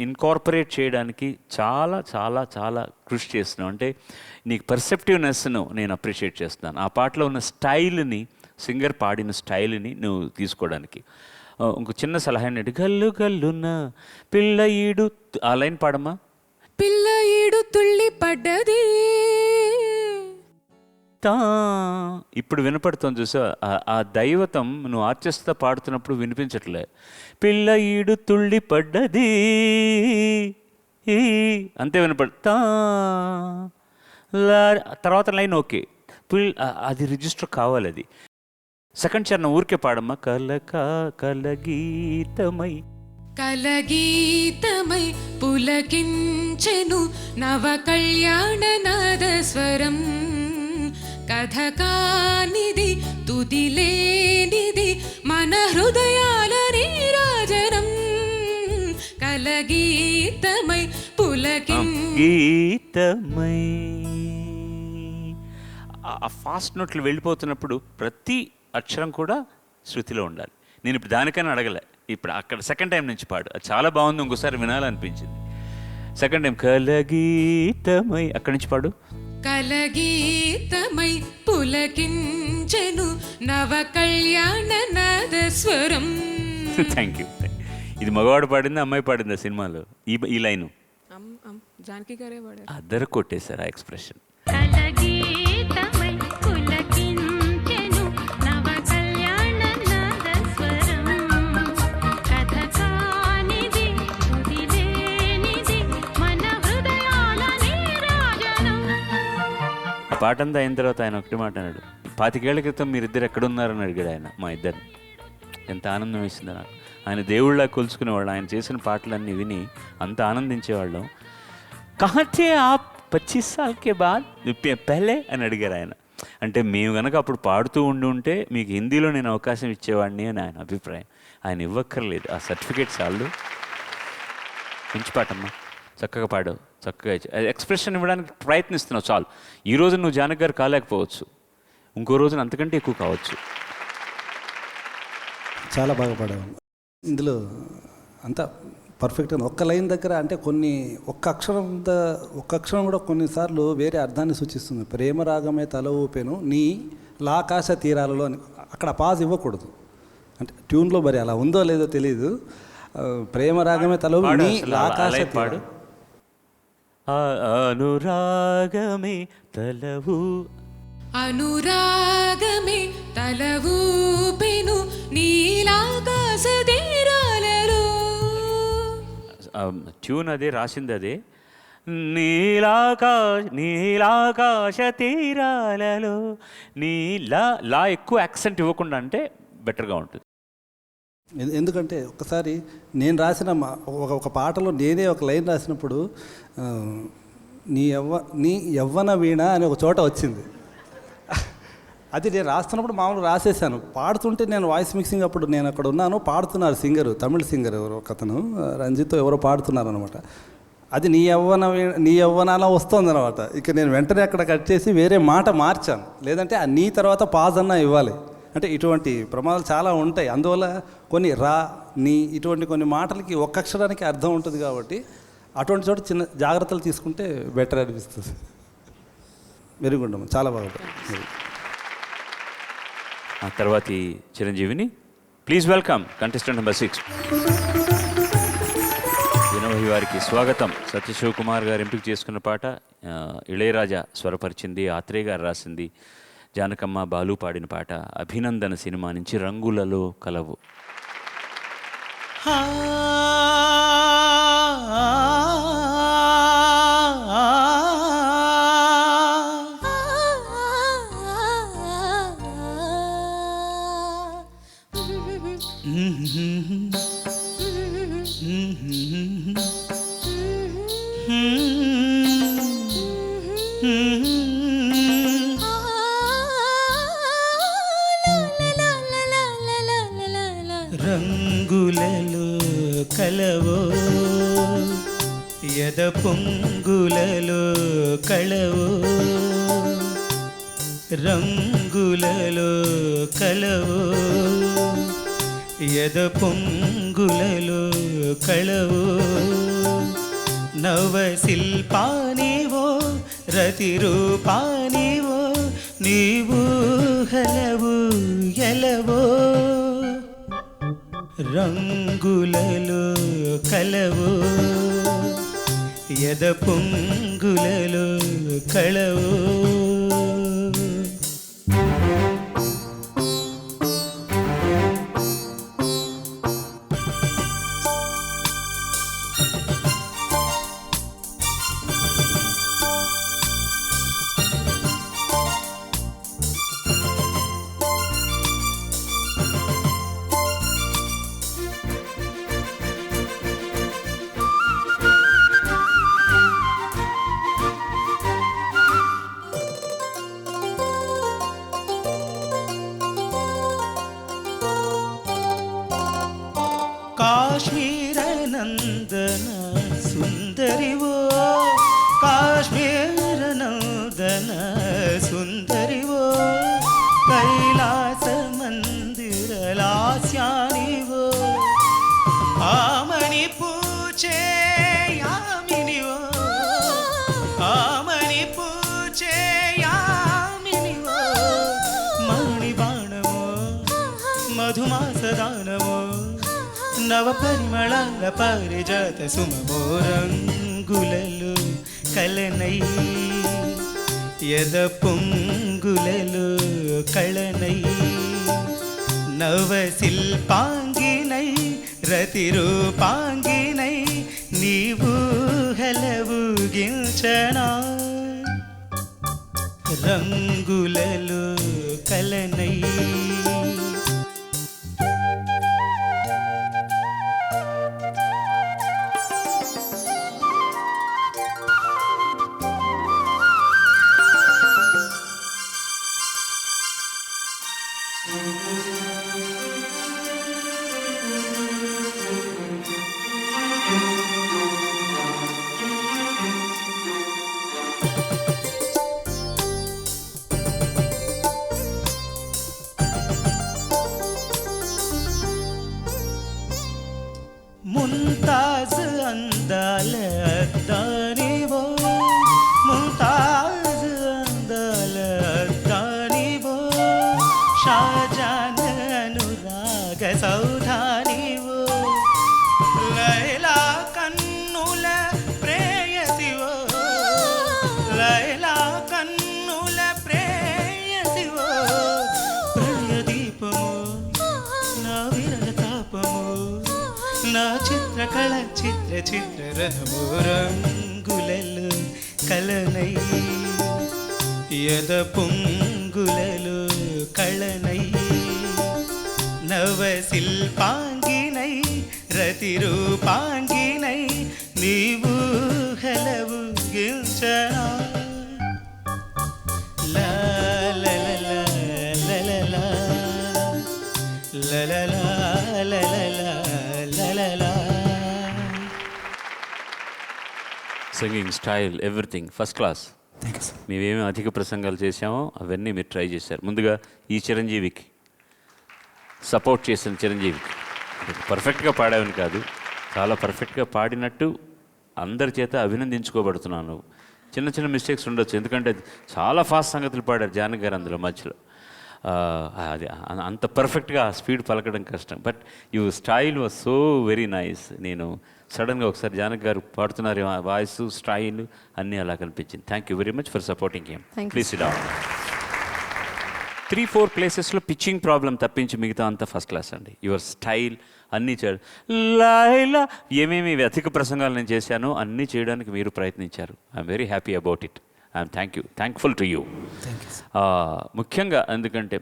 ఇన్కార్పొరేట్ చేయడానికి చాలా చాలా చాలా కృషి చేస్తున్నాం. అంటే నీకు పర్సెప్టివ్నెస్ను నేను అప్రిషియేట్ చేస్తున్నాను. ఆ పాటలో ఉన్న స్టైల్ని, సింగర్ పాడిన స్టైల్ని నువ్వు తీసుకోవడానికి. ఇంకో చిన్న సలహా ఏంటంటే, గల్లు గల్లున్న పిల్ల ఈడు, ఆ లైన్ పాడమ్మా. పిల్ల ఈడు తుళ్ళి పడ్డది. ఇప్పుడు వినపడుతుంది చూసా, ఆ దైవతం నువ్వు ఆర్టిస్ట్తో పాడుతున్నప్పుడు వినిపించట్లే. పిల్ల ఈడు తుళ్ళి పడ్డది అంతే వినపడతా. తర్వాత లైన్ ఓకే, అది రిజిస్టర్ కావాలి. అది సెకండ్ చరణం ఊరికే పాడమ్మా. కలగీతమై కలగీతమై పులకించెను నవ కళ్యాణ నాదస్వరం. కథ కానిది తుదిలేనిది మన హృదయాల నీరాజనం. కలగీతమై గీతమై ఆ ఫాస్ట్ నోట్లు వెళ్ళిపోతున్నప్పుడు ప్రతి అక్షరం కూడా శృతిలో ఉండాలి. నేను ఇప్పుడు దానికైనా అడగలే, ఇప్పుడు అక్కడ సెకండ్ టైం నుంచి పాడు, అది చాలా బాగుంది, ఇంకోసారి వినాలనిపించింది. సెకండ్ టైం కలగీతమై అక్కడి నుంచి పాడు. కలగీతమై పులకించెను నవ కళ్యాణ నాదస్వరం. Thank you. ఇది మగవాడు పాడిందా అమ్మాయి పాడిందా సినిమాలో ఈ లైను? జానకి గారే పాడారు. అద్దరు కొట్టేశారు ఆ ఎక్స్ప్రెషన్. పాట అంతా అయిన తర్వాత ఆయన ఒకటి మాట అన్నాడు, 25 ఏళ్ల క్రితం మీరిద్దరు ఎక్కడున్నారని అడిగాడు ఆయన మా ఇద్దరు. ఎంత ఆనందం వేసింది నాకు. ఆయన దేవుళ్ళ కొలుచుకునేవాళ్ళు, ఆయన చేసిన పాటలన్నీ విని అంత ఆనందించేవాళ్ళం. కహతే ఆప్ 25 साल के बाद పెహలే అని అడిగారు ఆయన. అంటే మేము కనుక అప్పుడు పాడుతూ ఉంటే మీకు హిందీలో నేను అవకాశం ఇచ్చేవాడిని అని ఆయన అభిప్రాయం. ఆయన ఇవ్వక్కర్లేదు, ఆ సర్టిఫికేట్స్ వాళ్ళు. మంచి పాటమ్మా, చక్కగా పాడావు, చక్కగా ఎక్స్ప్రెషన్ ఇవ్వడానికి ప్రయత్నిస్తున్నావు చాలు. ఈరోజు నువ్వు జానకి గారు కాలేకపోవచ్చు, ఇంకో రోజున అంతకంటే ఎక్కువ కావచ్చు. చాలా బాగా పాడావు. ఇందులో అంతా పర్ఫెక్ట్గా ఒక్క లైన్ దగ్గర అంటే ఒక్క అక్షరం కూడా కొన్నిసార్లు వేరే అర్థాన్ని సూచిస్తుంది. ప్రేమ రాగమే తల ఊపెను నీ లాకాశ తీరాలలో అని అక్కడ పాజ్ ఇవ్వకూడదు. అంటే ట్యూన్లో మరి అలా ఉందో లేదో తెలియదు. ప్రేమ రాగమే తల నీ లాకాశ తీరాలు. అనురాగమే తలవు అనురాగమే తలవూపెను నీలాకాశ తీరాలలో. ట్యూన్ అదే, రాసింది అదే. నీలాకాశ తీరాలలో లా ఎక్కువ యాక్సెంట్ ఇవ్వకుండా అంటే బెటర్గా ఉంటుంది. ఎందుకంటే ఒకసారి నేను రాసిన ఒక పాటలో నేనే ఒక లైన్ రాసినప్పుడు నీ యవ్వన వీణ అని ఒక చోట వచ్చింది. అది నేను రాస్తున్నప్పుడు మామూలుగా రాసేసాను. పాడుతుంటే నేను వాయిస్ మిక్సింగ్ అప్పుడు నేను అక్కడ ఉన్నాను, పాడుతున్నారు సింగరు, తమిళ సింగర్ ఎవరో ఒకతను, రంజిత్ ఎవరో పాడుతున్నారు అనమాట. అది నీ యవ్వనాల వస్తుంది అనమాట. ఇక నేను వెంటనే అక్కడ కట్ చేసి వేరే మాట మార్చాను. లేదంటే ఆ నీ తర్వాత పాజ్ అన్నా ఇవ్వాలి. అంటే ఇటువంటి ప్రమాదాలు చాలా ఉంటాయి. అందువల్ల కొన్ని నీ ఇటువంటి కొన్ని మాటలకి ఒక్క అక్షరానికి అర్థం ఉంటుంది కాబట్టి అటువంటి చోట చిన్న జాగ్రత్తలు తీసుకుంటే బెటర్ అనిపిస్తుంది. మెరుగుండము చాలా బాగుంటుంది. ఆ తర్వాతి చిరంజీవిని ప్లీజ్ వెల్కమ్ కంటెస్టెంట్ నెంబర్ 6. వినోహి వారికి స్వాగతం. సత్యశివకుమార్ గారు ఎంపిక చేసుకున్న పాట ఇళయరాజా స్వరపరిచింది, ఆత్రేయ గారు రాసింది, జానకమ్మ బాలు పాడిన పాట అభినందన సినిమా నుంచి రంగులలో కలవు. రంగులలో కలవో యద పొంగులలో కళవో, రంగులలో కలవో యద పొంగులలో కళవో, నవ శిల్పానివో రతిరూపానివో నీవు హలవు ఎలవో, రంగులలో కలవో యద పొంగులలో కళవో. కాశ్మీర నందన సుందరివో, కాశ్మీర నందన సుందరివో, కైలాస మందిర లాస్యానివో, ఆమణి పూచే యామినివో, ఆమణి పూచే యామినివో, మణిబాణమో మధుమాసదానమో, నవ పరిమళాల పారిజాత సుమమో, రంగులలో కలనై యద పొంగులలో కళనై, నవ శిల్పాంగినై రతిరూపాంగినై నీవు హలవు గించనా, రంగులలో కలనై. ముంతాజ్ అందాల అద్దానివో, ముంతాజ్ అందాల అద్దానివో, షాజాన్ అనురాగ సౌధానివో, లైలా కన్నుల ప్రేయసివో, లైలా కన్నుల ప్రేయసివో, ప్రణయదీపమో నా విరహ తాపమో, నా చిత్రకళ చిత్ర చిత్ర రహమో, రంగులలో కలనై యద పొంగులలో కళనై, నవ శిల్పాంగినై రతిరూపాంగినై నీవు హలవు గించనా, లా లా లా లా లా లా లా లా లా లా లా. Singing style everything first class. మేమేమి అధిక ప్రసంగాలు చేసామో అవన్నీ మీరు ట్రై చేశారు. ముందుగా ఈ చిరంజీవికి సపోర్ట్ చేసిన చిరంజీవికి పర్ఫెక్ట్గా పాడావని కాదు, చాలా పర్ఫెక్ట్గా పాడినట్టు అందరి చేత అభినందించుకోబడుతున్నాను. చిన్న చిన్న మిస్టేక్స్ ఉండొచ్చు, ఎందుకంటే చాలా ఫాస్ట్ సంగతులు పాడారు జానకి గారు అందులో మధ్యలో. అది అంత పర్ఫెక్ట్గా స్పీడ్ పలకడం కష్టం. But you style was so very nice. నేను సడన్గా ఒకసారి జానకి గారు పాడుతున్నారు, వాయిస్ స్టైల్ అన్నీ అలా కనిపించింది. Thank you very much for supporting him. Please SIT down. 3-4 ప్లేసెస్లో పిచ్చింగ్ ప్రాబ్లం తప్పించి మిగతా అంతా ఫస్ట్ క్లాస్ అండి. యువర్ స్టైల్ అన్నీ లైలా ఏమేమి అధిక ప్రసంగాలు నేను చేశానో అన్నీ చేయడానికి మీరు ప్రయత్నించారు. I'm very happy about it. I'm thankful to you. ముఖ్యంగా ఎందుకంటే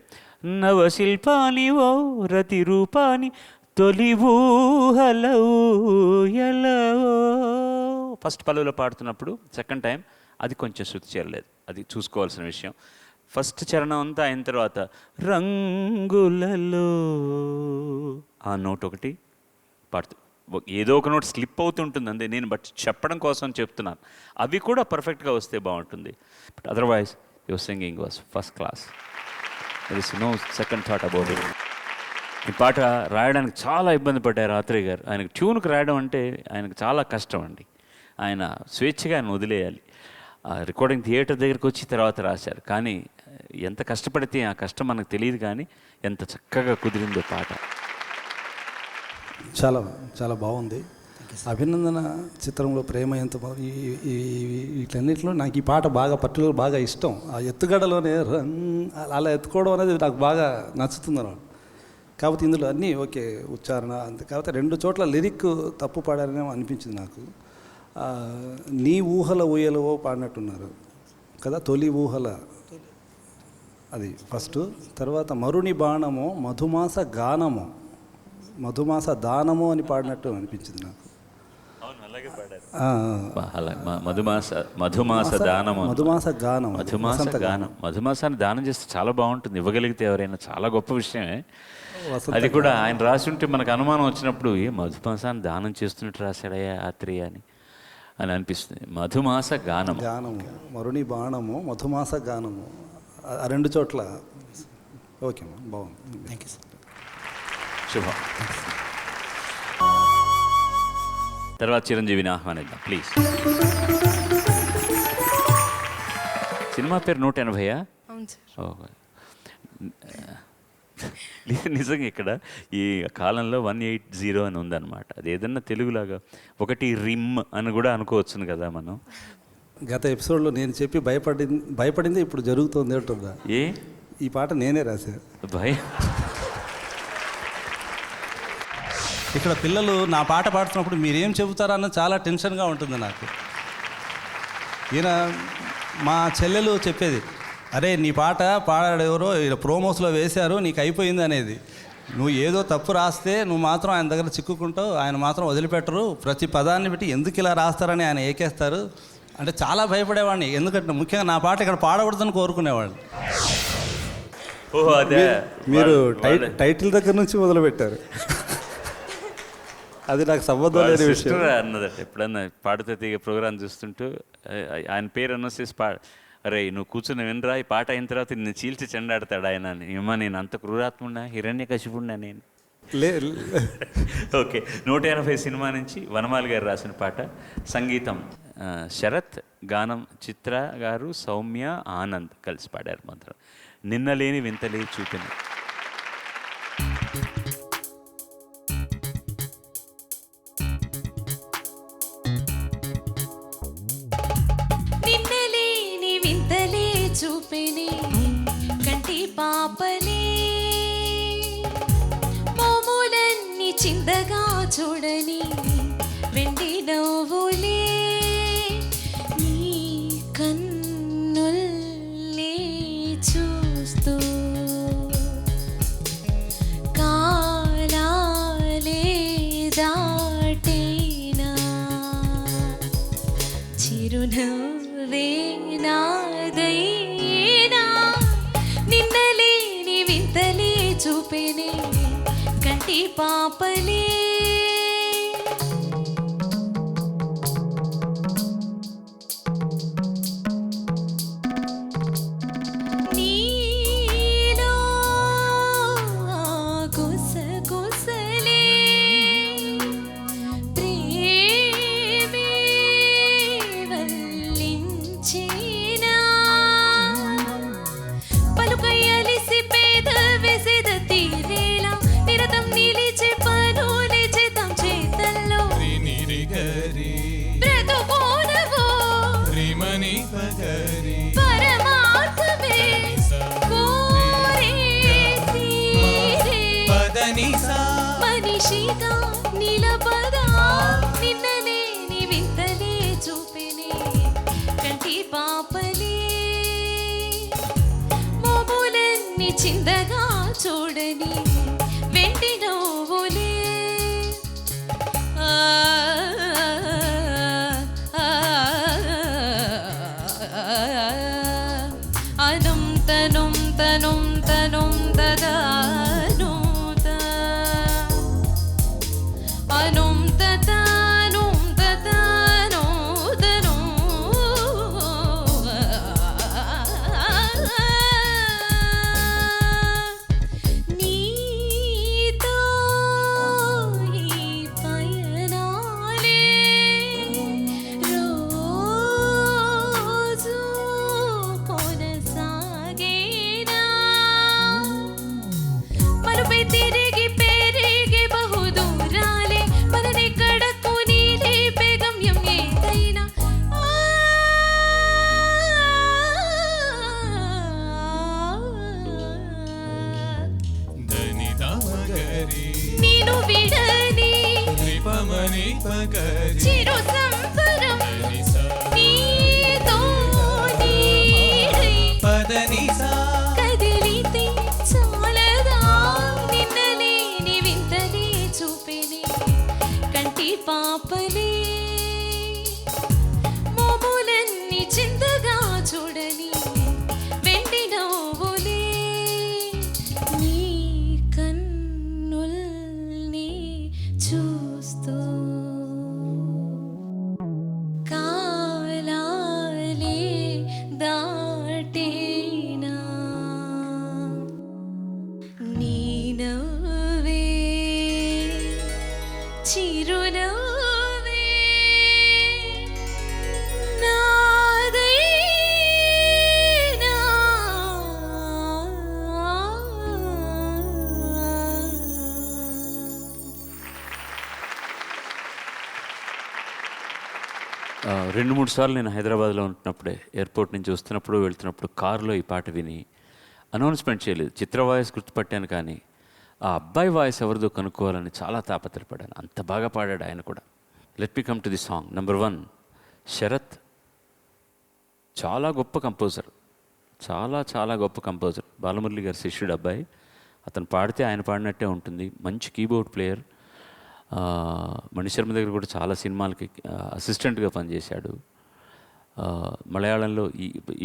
నవశిల్పాని ఓ రతి రూపాని తొలి ఊహలో ఫస్ట్ పల్లవిలో పాడుతున్నప్పుడు సెకండ్ టైం అది కొంచెం శృతి చేరలేదు, అది చూసుకోవాల్సిన విషయం. ఫస్ట్ చరణం అంతా అయిన తర్వాత రంగులలో ఆ నోట్ ఒకటి పాడుతూ ఏదో ఒక నోట్ స్లిప్ అవుతుంటుంది అంతే. నేను బట్ చెప్పడం కోసం చెప్తున్నాను, అవి కూడా పర్ఫెక్ట్గా వస్తే బాగుంటుంది. But otherwise your singing was first class. There is no second thought about it. ఈ పాట రాయడానికి చాలా ఇబ్బంది పడ్డారు ఆత్రేయ గారు. ఆయనకు ట్యూన్కి రాయడం అంటే ఆయనకు చాలా కష్టం అండి. ఆయన స్వేచ్ఛగా ఆయన వదిలేయాలి. రికార్డింగ్ థియేటర్ దగ్గరికి వచ్చి తర్వాత రాశారు. కానీ ఎంత కష్టపడితే ఆ కష్టం మనకు తెలియదు, కానీ ఎంత చక్కగా కుదిరిందో పాట. చాలా చాలా బాగుంది. అభినందన చిత్రంలో ప్రేమ ఎంత వీటన్నిటిలో నాకు ఈ పాట బాగా పర్టికులర్ బాగా ఇష్టం. ఆ ఎత్తుగడలోనే అలా ఎత్తుకోవడం అనేది నాకు బాగా నచ్చుతుంది అన్నమాట. కాకపోతే ఇందులో అన్నీ ఓకే ఉచ్చారణ అంతే. కాకపోతే 2 చోట్ల లిరిక్ తప్పు పాడారనే అనిపించింది నాకు. నీ ఊహల ఊయలవో పాడినట్టున్నారు కదా, తొలి ఊహల అది ఫస్ట్. తర్వాత మరుని బాణము మధుమాస గానము మధుమాస దానము అని పాడినట్టు అనిపించింది నాకు. మధుమాస దానము మధుమాస గానం మధుమాసాన్ని దానం చేస్తే చాలా బాగుంటుంది. ఇవ్వగలిగితే ఎవరైనా చాలా గొప్ప విషయమే. అది కూడా ఆయన రాసి ఉంటే మనకు అనుమానం వచ్చినప్పుడు ఏ మధుమాసాన్ని దానం చేస్తున్నట్టు రాశాడయ్యా ఆత్రేయ అని అనిపిస్తుంది. మధుమాస గానము మరుని బాణము మధుమాస గానము ఆ 2 చోట్ల ఓకే బాగుంది. Thank you sir. శుభం. తర్వాత చిరంజీవిని ఆహ్వానిద్దాం ప్లీజ్. సినిమా పేరు 180. అవును సార్. నిజంగా ఇక్కడ ఈ కాలంలో 180 అని ఉందన్నమాట. అది ఏదన్నా తెలుగులాగా 1 రిమ్ అని కూడా అనుకోవచ్చును కదా మనం. గత ఎపిసోడ్లో నేను చెప్పి భయపడింది ఇప్పుడు జరుగుతుంది అంటుందా? ఈ పాట నేనే రాశాను. ఇక్కడ పిల్లలు నా పాట పాడుతున్నప్పుడు మీరేం చెబుతారన్న చాలా టెన్షన్గా ఉంటుంది నాకు. ఈయన మా చెల్లెలు చెప్పేది, అరే నీ పాట పాడాడెవరో ప్రోమోస్లో వేశారు నీకు అయిపోయింది అనేది. నువ్వు ఏదో తప్పు రాస్తే నువ్వు మాత్రం ఆయన దగ్గర చిక్కుకుంటావు, ఆయన మాత్రం వదిలిపెట్టరు, ప్రతి పదాన్ని బట్టి ఎందుకు ఇలా రాస్తారని ఆయన ఏకేస్తారు అంటే చాలా భయపడేవాడిని. ఎందుకంటే ముఖ్యంగా నా పాట ఇక్కడ పాడకూడదని కోరుకునేవాళ్ళు. మీరు టైటిల్ దగ్గర నుంచి మొదలుపెట్టారు. అది నాకు సంబంధం లేని విషయం అన్నదట. ఎప్పుడన్నా పాడుతా తీగ ప్రోగ్రాం చూస్తుంటూ ఆయన పేరు అన్నసేసి అరే నువ్వు కూర్చుని వినరా, ఈ పాట అయిన తర్వాత నేను చీల్చి చెండాడతాడు ఆయన అని. ఏమో నేను అంత క్రూరాత్మున్నా హిరణ్యకశిపుణ్ణా నేను. ఓకే, 180 సినిమా నుంచి వనమాలి గారు రాసిన పాట. సంగీతం శరత్, గానం చిత్ర గారు, సౌమ్య, ఆనంద్ కలిసి పాడారు. మాత్రం నిన్నలేని వింతలే చూపిన. చూపిని కంటి పాపలే మోములన్నీ చిందగా చూడని వెండి నవ్వులే నీ కన్నుల్లే చూస్తూ కాలాలే దాటేనా చిరునవ్వే నాదైనా నిన్నలేని వింతలే చూపెనే కంటి పాపలే. నీలో గుసగుసలే ప్రేమే నిసా మనిషిగా నిలబదా నిన్నలేని వింతలే చూపెనే కంటి పాపలే మోములన్నీ చిందగా చూడని వెంటి నవ్వులే అనం తనం తనం తనం దదానుత అనం తతానం తతానో తనో నీతో ఈ పయనాలే రోజు కొనసాగేనా మరుపై తిరిగి పెరిగి బహుదూరాలే మననెక్కడకు నీలేపే గమ్యం ఏదైనా దని దమగరి నేను విడని రిపమని పగరి చిరు సంబరం నిసా నీతో నీడై పద నిసా కదిలితే చాలదా నిన్నలేని వింతలే చూపెనే కంటి పాపలే మోములన్నీ చింతగా చూడని వెండి నవ్వులే నీ కన్నుల్ని చూస్తూ కాలాలే దాటేనా నీ నవ్వే చిరునవ్వే నాదైనా రెండు మూడు సార్లు నేను హైదరాబాద్లో ఉంటున్నప్పుడే ఎయిర్పోర్ట్ నుంచి వస్తున్నప్పుడు వెళ్తున్నప్పుడు కారులో ఈ పాట విని అనౌన్స్మెంట్ చేయలేదు. చిత్ర వాయిస్ గుర్తుపట్టాను కానీ ఆ అబ్బాయి వాయిస్ ఎవరిదో కనుక్కోవాలని చాలా తాపత్రపడ్డాను. అంత బాగా పాడాడు ఆయన కూడా. Let me come to the song. Number 1 Sharath. చాలా గొప్ప కంపోజర్, చాలా చాలా గొప్ప కంపోజర్. బాలమురళి గారి శిష్యుడు అబ్బాయి. అతను పాడితే ఆయన పాడినట్టే ఉంటుంది. మంచి కీబోర్డ్ ప్లేయర్. మణిశర్మ దగ్గర కూడా చాలా సినిమాలకి అసిస్టెంట్గా పనిచేశాడు. మలయాళంలో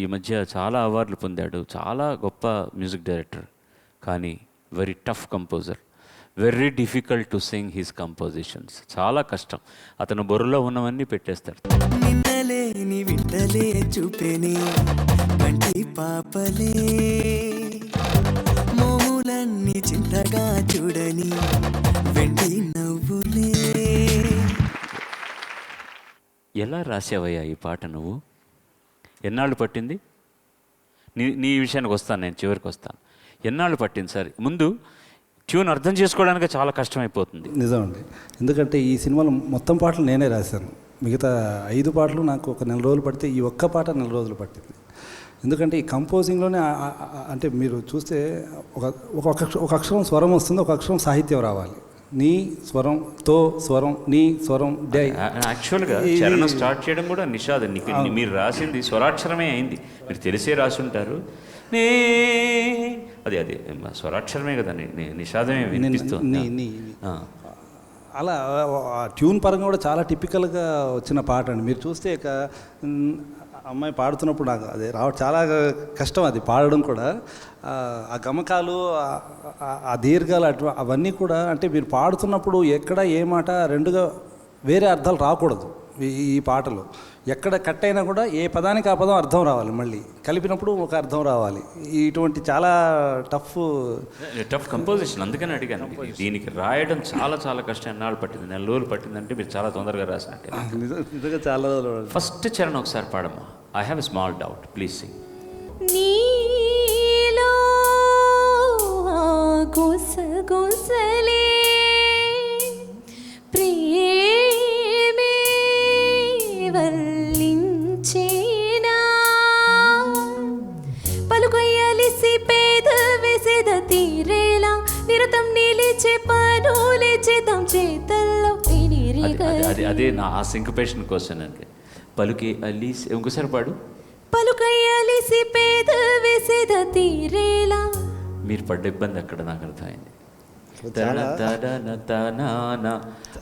ఈ మధ్య చాలా అవార్డులు పొందాడు. చాలా గొప్ప మ్యూజిక్ డైరెక్టర్, కానీ very tough composer. Very difficult to sing his compositions. చాలా కష్టం. అతను బుర్రలో ఉన్నవన్నీ పెట్టేస్తాడు. నిన్నలేని వింటలే చూపెని కంటి పాపలే మోములన్నీ చింతగా చూడని వెండి నవ్వులే. ఎలా రాసావయ్యా ఈ పాట నువ్వు? ఎన్నాళ్ళు పట్టింది? నీ విషయానికి వస్తాను, నేను చివరికి వస్తాను. ఎన్నాళ్ళు పట్టింది సార్? ముందు ట్యూన్ అర్థం చేసుకోవడానికి చాలా కష్టమైపోతుంది. నిజమండి. ఎందుకంటే ఈ సినిమాలో మొత్తం పాటలు నేనే రాశాను. మిగతా 5 పాటలు నాకు ఒక నెల రోజులు పడితే ఈ ఒక్క పాట నెల రోజులు పట్టింది. ఎందుకంటే ఈ కంపోజింగ్లోనే అంటే మీరు చూస్తే ఒక అక్షరం స్వరం వస్తుంది, ఒక అక్షరం సాహిత్యం రావాలి. నీ స్వరంతో స్వరం, నీ స్వరం డై. యాక్చువల్గా చరణం స్టార్ట్ చేయడం కూడా నిషాదం. మీరు రాసింది స్వరాక్షరమే అయింది. మీరు తెలిసే రాసి ఉంటారు. అదే స్వరాక్షరమే కదా, నిషాదమే వినిపిస్తుంది. అలా ట్యూన్ పరంగా కూడా చాలా టిపికల్గా వచ్చిన పాట అండి. మీరు చూస్తే ఇక అమ్మాయి పాడుతున్నప్పుడు నాకు అది చాలా కష్టం అది పాడడం కూడా. ఆ గమకాలు, ఆ దీర్ఘాలు అవన్నీ కూడా అంటే మీరు పాడుతున్నప్పుడు ఎక్కడ ఏ మాట రెండుగా వేరే అర్థాలు రాకూడదు. ఈ పాటలో ఎక్కడ కట్ అయినా కూడా ఏ పదానికి ఆ పదం అర్థం రావాలి, మళ్ళీ కలిపినప్పుడు ఒక అర్థం రావాలి. ఇటువంటి చాలా టఫ్ కంపోజిషన్. అందుకని అడిగాను. దీనికి రాయడం చాలా చాలా కష్టం. ఎన్నాళ్ళు పట్టింది? నెల రోజులు పట్టిందంటే మీరు చాలా తొందరగా రాసినట్టే. నిజంగా చాలా రోజులు. ఫస్ట్ చరణం ఒకసారి పాడమ్మా. I have a small doubt, please sing. నీలో గుసగుసలే ప్రేమే వల్లించేనా పలుకొయ్యలిసి పేద వెసెద తీరేలా నిరతం నిలిచే చేతల్లో అదే నా ఆ సింకపేషన్ క్వశ్చన్ అండి. పలుకే అలీస్ ఇంకోసారి పాడు. పలుకయ్యలిసి పేద వేసేద తీరేలా. మీరు పడ్డ ఇబ్బంది అక్కడ నాకు అర్థమైంది.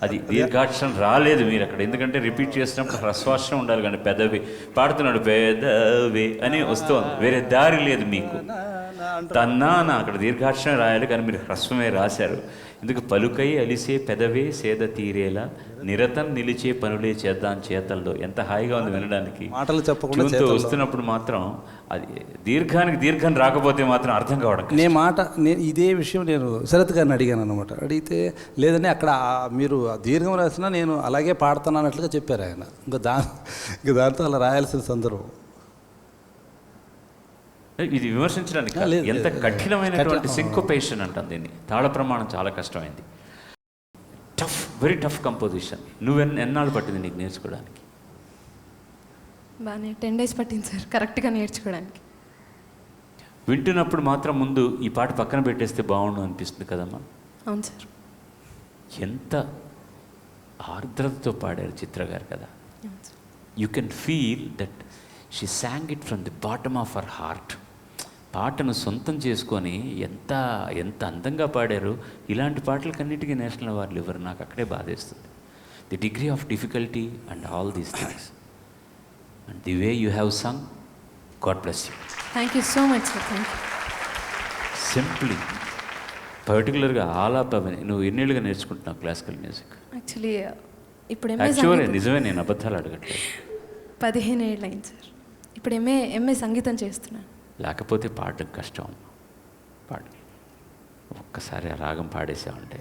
అది దీర్ఘాక్షరం రాలేదు మీరు అక్కడ, ఎందుకంటే రిపీట్ చేసినప్పుడు హ్రస్వాక్షరం ఉండాలి, కానీ పెదవి పాడుతున్నాడు పెదవి అని వస్తుంది, వేరే దారి లేదు మీకు. తన్నానా అక్కడ దీర్ఘాక్షరం రాయాలి, కానీ మీరు హ్రస్వమే రాశారు. ఎందుకు పలుకై అలిసే పెదవే సేద తీరేలా నిరతం నిలిచే పనులే చేద్దాం చేతల్లో. ఎంత హాయిగా ఉంది వినడానికి. మాటలు చెప్పకుండా వస్తున్నప్పుడు మాత్రం అది దీర్ఘానికి దీర్ఘం రాకపోతే మాత్రం అర్థం కావడం. ఇదే విషయం నేను శరత్ గారిని అడిగాను అనమాట. అడిగితే లేదని అక్కడ మీరు దీర్ఘం రాసినా నేను అలాగే పాడుతాను అన్నట్లుగా చెప్పారు ఆయన. ఇంకా దాంతో అలా రాయాల్సిన సందర్భం. ఇది విమర్శించడానికి ఎంత కఠినమైనటువంటి సింకోపేషన్ అంటాం దీన్ని. తాళ ప్రమాణం చాలా కష్టమైంది. Tough, very tough composition. ఎన్నాళ్ళు పట్టింది నీకు నేర్చుకోవడానికి? బాగానే 10 days పట్టింది సార్ కరెక్ట్గా నేర్చుకోవడానికి. వింటున్నప్పుడు మాత్రం ముందు ఈ పాట పక్కన పెట్టేస్తే బాగుండు అనిపిస్తుంది కదమ్మా. అవును సార్. ఎంత ఆర్ద్రతతో పాడారు చిత్ర గారు కదా. You can feel that she song it from the bottom of her heart. పాటను సొంతం చేసుకొని ఎంత అందంగా పాడారు. ఇలాంటి పాటలకన్నిటికీ నేషనల్ అవార్డులు ఇవ్వరు. నాకు అక్కడే బాధేస్తుంది. The degree of difficulty and all these things and the way you have Sung, God bless you. Thank you so much sir. Thank you. Simply పర్టికులర్గా ఆలాపని నువ్వు ఎన్నేళ్ళుగా నేర్చుకుంటున్నావు క్లాసికల్ మ్యూజిక్? యాక్చువల్లీ ఇప్పుడు యాక్చువల్లీ నిజమే, నేను అబద్ధాలు అడగట్లేదు. 15 ఏళ్ళు అయింది సార్. ఇప్పుడు ఎంఏ సంగీతం చేస్తున్నాను. లేకపోతే పాడడం కష్టం. పాడు ఒక్కసారి ఆ రాగం పాడేసామంటే.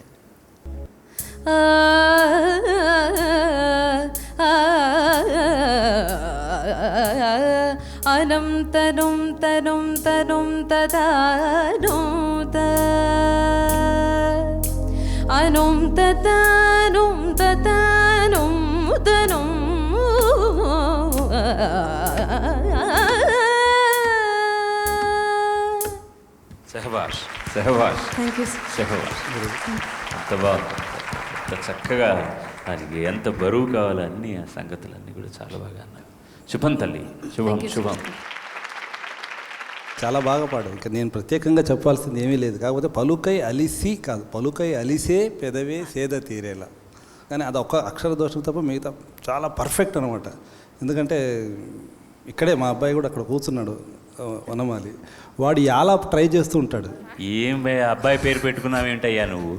అనం తనుం తనుం తనుం తదానుం అనుం తతానుం తతానుం తనుం. సెహబాష్ అంత బాగుంది. అంత చక్కగా దానికి ఎంత బరువు కావాలన్నీ ఆ సంగతులన్నీ కూడా చాలా బాగా అన్నారు. శుభం తల్లి, శుభం. చాలా బాగా పాడు. ఇంకా నేను ప్రత్యేకంగా చెప్పాల్సింది ఏమీ లేదు. కాకపోతే పలుకై అలిసి కాదు, పలుకై అలిసే పెదవే సేద తీరేలా. కానీ అది ఒక్క అక్షర దోషం తప్ప మిగతా చాలా పర్ఫెక్ట్ అనమాట. ఎందుకంటే ఇక్కడే మా అబ్బాయి కూడా అక్కడ కూర్చున్నాడు, వనమాలి. వాడు ఎలా ట్రై చేస్తూ ఉంటాడు. ఏం అబ్బాయి పేరు పెట్టుకున్నావేంటయ్యా నువ్వు?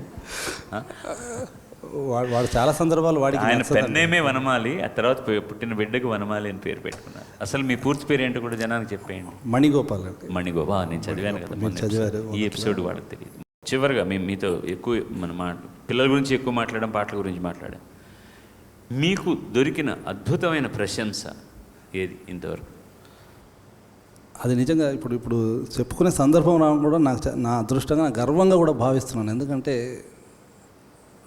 వాడు చాలా సందర్భాలు వాడికి ఆయన పెన్నేమే వనమాలి, ఆ తర్వాత పుట్టిన బిడ్డకు వనమాలి అని పేరు పెట్టుకున్నారు. అసలు మీ పూర్తి పేరు ఏంటో కూడా జనానికి చెప్పేయండి. మణిగోపాల్. నేను చదివాను కదా, చదివారు. ఈ ఎపిసోడ్ వాళ్ళకి తెలియదు. చివరిగా మేము మీతో ఎక్కువ పిల్లల గురించి ఎక్కువ మాట్లాడడం, పాటల గురించి మాట్లాడాం. మీకు దొరికిన అద్భుతమైన ప్రశంస ఏది ఇంతవరకు? అది నిజంగా ఇప్పుడు చెప్పుకునే సందర్భం రావడం కూడా నా అదృష్టంగా, గర్వంగా కూడా భావిస్తున్నాను. ఎందుకంటే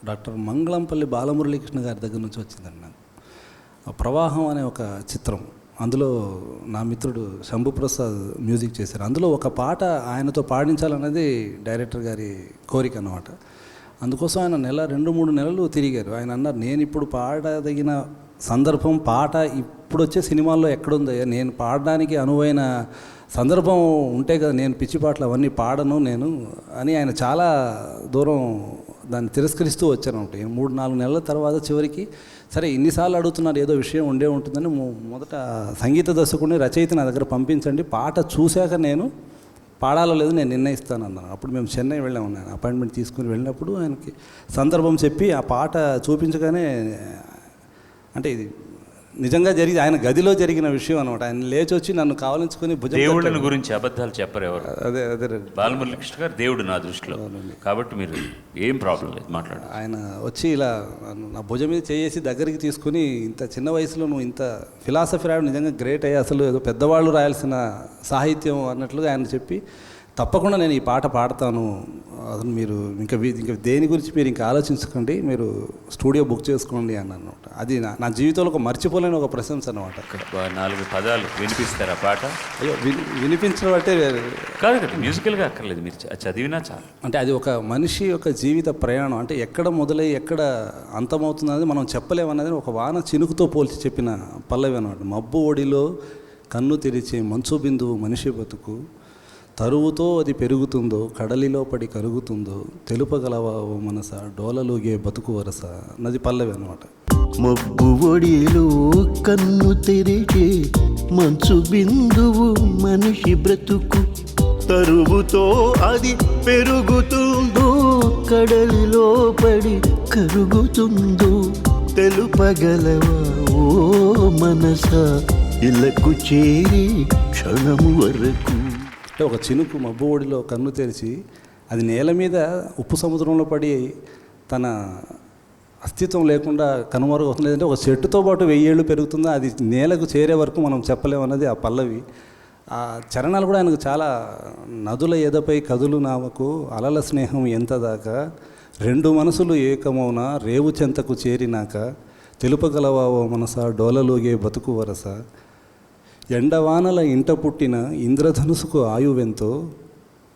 డాక్టర్ మంగళంపల్లి బాలమురళీకృష్ణ గారి దగ్గర నుంచి వచ్చిందండి నాకు ప్రవాహం అనే ఒక చిత్రం. అందులో నా మిత్రుడు శంభుప్రసాద్ మ్యూజిక్ చేశారు. అందులో ఒక పాట ఆయనతో పాడించాలన్నది డైరెక్టర్ గారి కోరిక అన్నమాట. అందుకోసం ఆయన 2-3 నెలలు తిరిగారు. ఆయన అన్నారు, నేను ఇప్పుడు పాడదగిన సందర్భం పాట ఇప్పుడు వచ్చే సినిమాల్లో ఎక్కడుందయ్యా, నేను పాడడానికి అనువైన సందర్భం ఉంటే కదా, నేను పిచ్చి పాటలు అవన్నీ పాడను నేను అని ఆయన చాలా దూరం దాన్ని తిరస్కరిస్తూ వచ్చారనమాట. 3-4 నెలల తర్వాత చివరికి సరే ఇన్నిసార్లు అడుగుతున్నారు, ఏదో విషయం ఉండే ఉంటుందని మొదట సంగీత దర్శకుడిని రచయిత నా దగ్గర పంపించండి, పాట చూశాక నేను పాడాలో లేదు నేను నిర్ణయిస్తాను అన్నాను. అప్పుడు మేము చెన్నై వెళ్ళాము. నేను అపాయింట్మెంట్ తీసుకుని వెళ్ళినప్పుడు ఆయనకి సందర్భం చెప్పి ఆ పాట చూపించగానే, అంటే ఇది నిజంగా జరిగి ఆయన గదిలో జరిగిన విషయం అనమాట. ఆయన లేచి వచ్చి నన్ను కావాలించుకొని దేవుళ్ళని గురించి అబద్ధాలు చెప్పరు ఎవరు. అదే బాలమురళీకృష్ణ గారు దేవుడు నా దృష్టిలో, కాబట్టి మీరు ఏం ప్రాబ్లం లేదు మాట్లాడు. ఆయన వచ్చి ఇలా నా భుజం మీద చేసి దగ్గరికి తీసుకుని, ఇంత చిన్న వయసులో నువ్వు ఇంత ఫిలాసఫీ రాయడం నిజంగా గ్రేట్ అయ్యి, అసలు ఏదో పెద్దవాళ్ళు రాయాల్సిన సాహిత్యం అన్నట్లుగా ఆయన చెప్పి తప్పకుండా నేను ఈ పాట పాడతాను, అసలు మీరు ఇంకా దేని గురించి మీరు ఇంకా ఆలోచించకండి, మీరు స్టూడియో బుక్ చేసుకోండి అని అన్నమాట. అది నా జీవితంలో ఒక మర్చిపోలేని ఒక ప్రశంస అనమాట. 4 పదాలు వినిపిస్తారా పాట? అయ్యో వినిపించడం అంటే కాదు కదా, మ్యూజికల్గా అక్కర్లేదు, మీరు చదివినా చాలు. అంటే అది ఒక మనిషి యొక్క జీవిత ప్రయాణం, అంటే ఎక్కడ మొదలై ఎక్కడ అంతమవుతుంది అనేది మనం చెప్పలేమన్నది ఒక వాన చినుకుతో పోల్చి చెప్పిన పల్లవి అనమాట. మబ్బు ఒడిలో కన్ను తెరిచే మంచు బిందువు మనిషి బతుకు, తరువుతో అది పెరుగుతుందో కడలిలో పడి కరుగుతుందో, తెలుపగలవా ఓ మనస డోలలుగే బతుకు వరస అన్నది పల్లవి అనమాట. మబ్బు ఒడిలో కన్ను తెరిచే మంచు బిందువు మనిషి బ్రతుకు, తరువుతో అది పెరుగుతుందో కడలిలో పడి కరుగుతుందో, తెలుపగలవా ఓ మనస ఇళ్ళకు చేరి క్షణము వరకు. అంటే ఒక చినుకు మబ్బు ఒడిలో కన్ను తెరిచి అది నేల మీద ఉప్పు సముద్రంలో పడి తన అస్తిత్వం లేకుండా కనుమరుగవుతుంది. అంటే ఒక చెట్టుతో పాటు 1000 ఏళ్ళు పెరుగుతుందో అది నేలకు చేరే వరకు మనం చెప్పలేమన్నది ఆ పల్లవి. ఆ చరణాలు కూడా ఆయనకు చాలా, నదుల ఎదపై కదులు నావకు అలల స్నేహం ఎంత దాకా, 2 మనసులు ఏకమౌన రేవు చెంతకు చేరినాక, తెలుపగలవా ఓ మనస డోలలోగే బతుకు వరస, ఎండవానల ఇంట పుట్టిన ఇంద్రధనుసుకు ఆయువెంతో,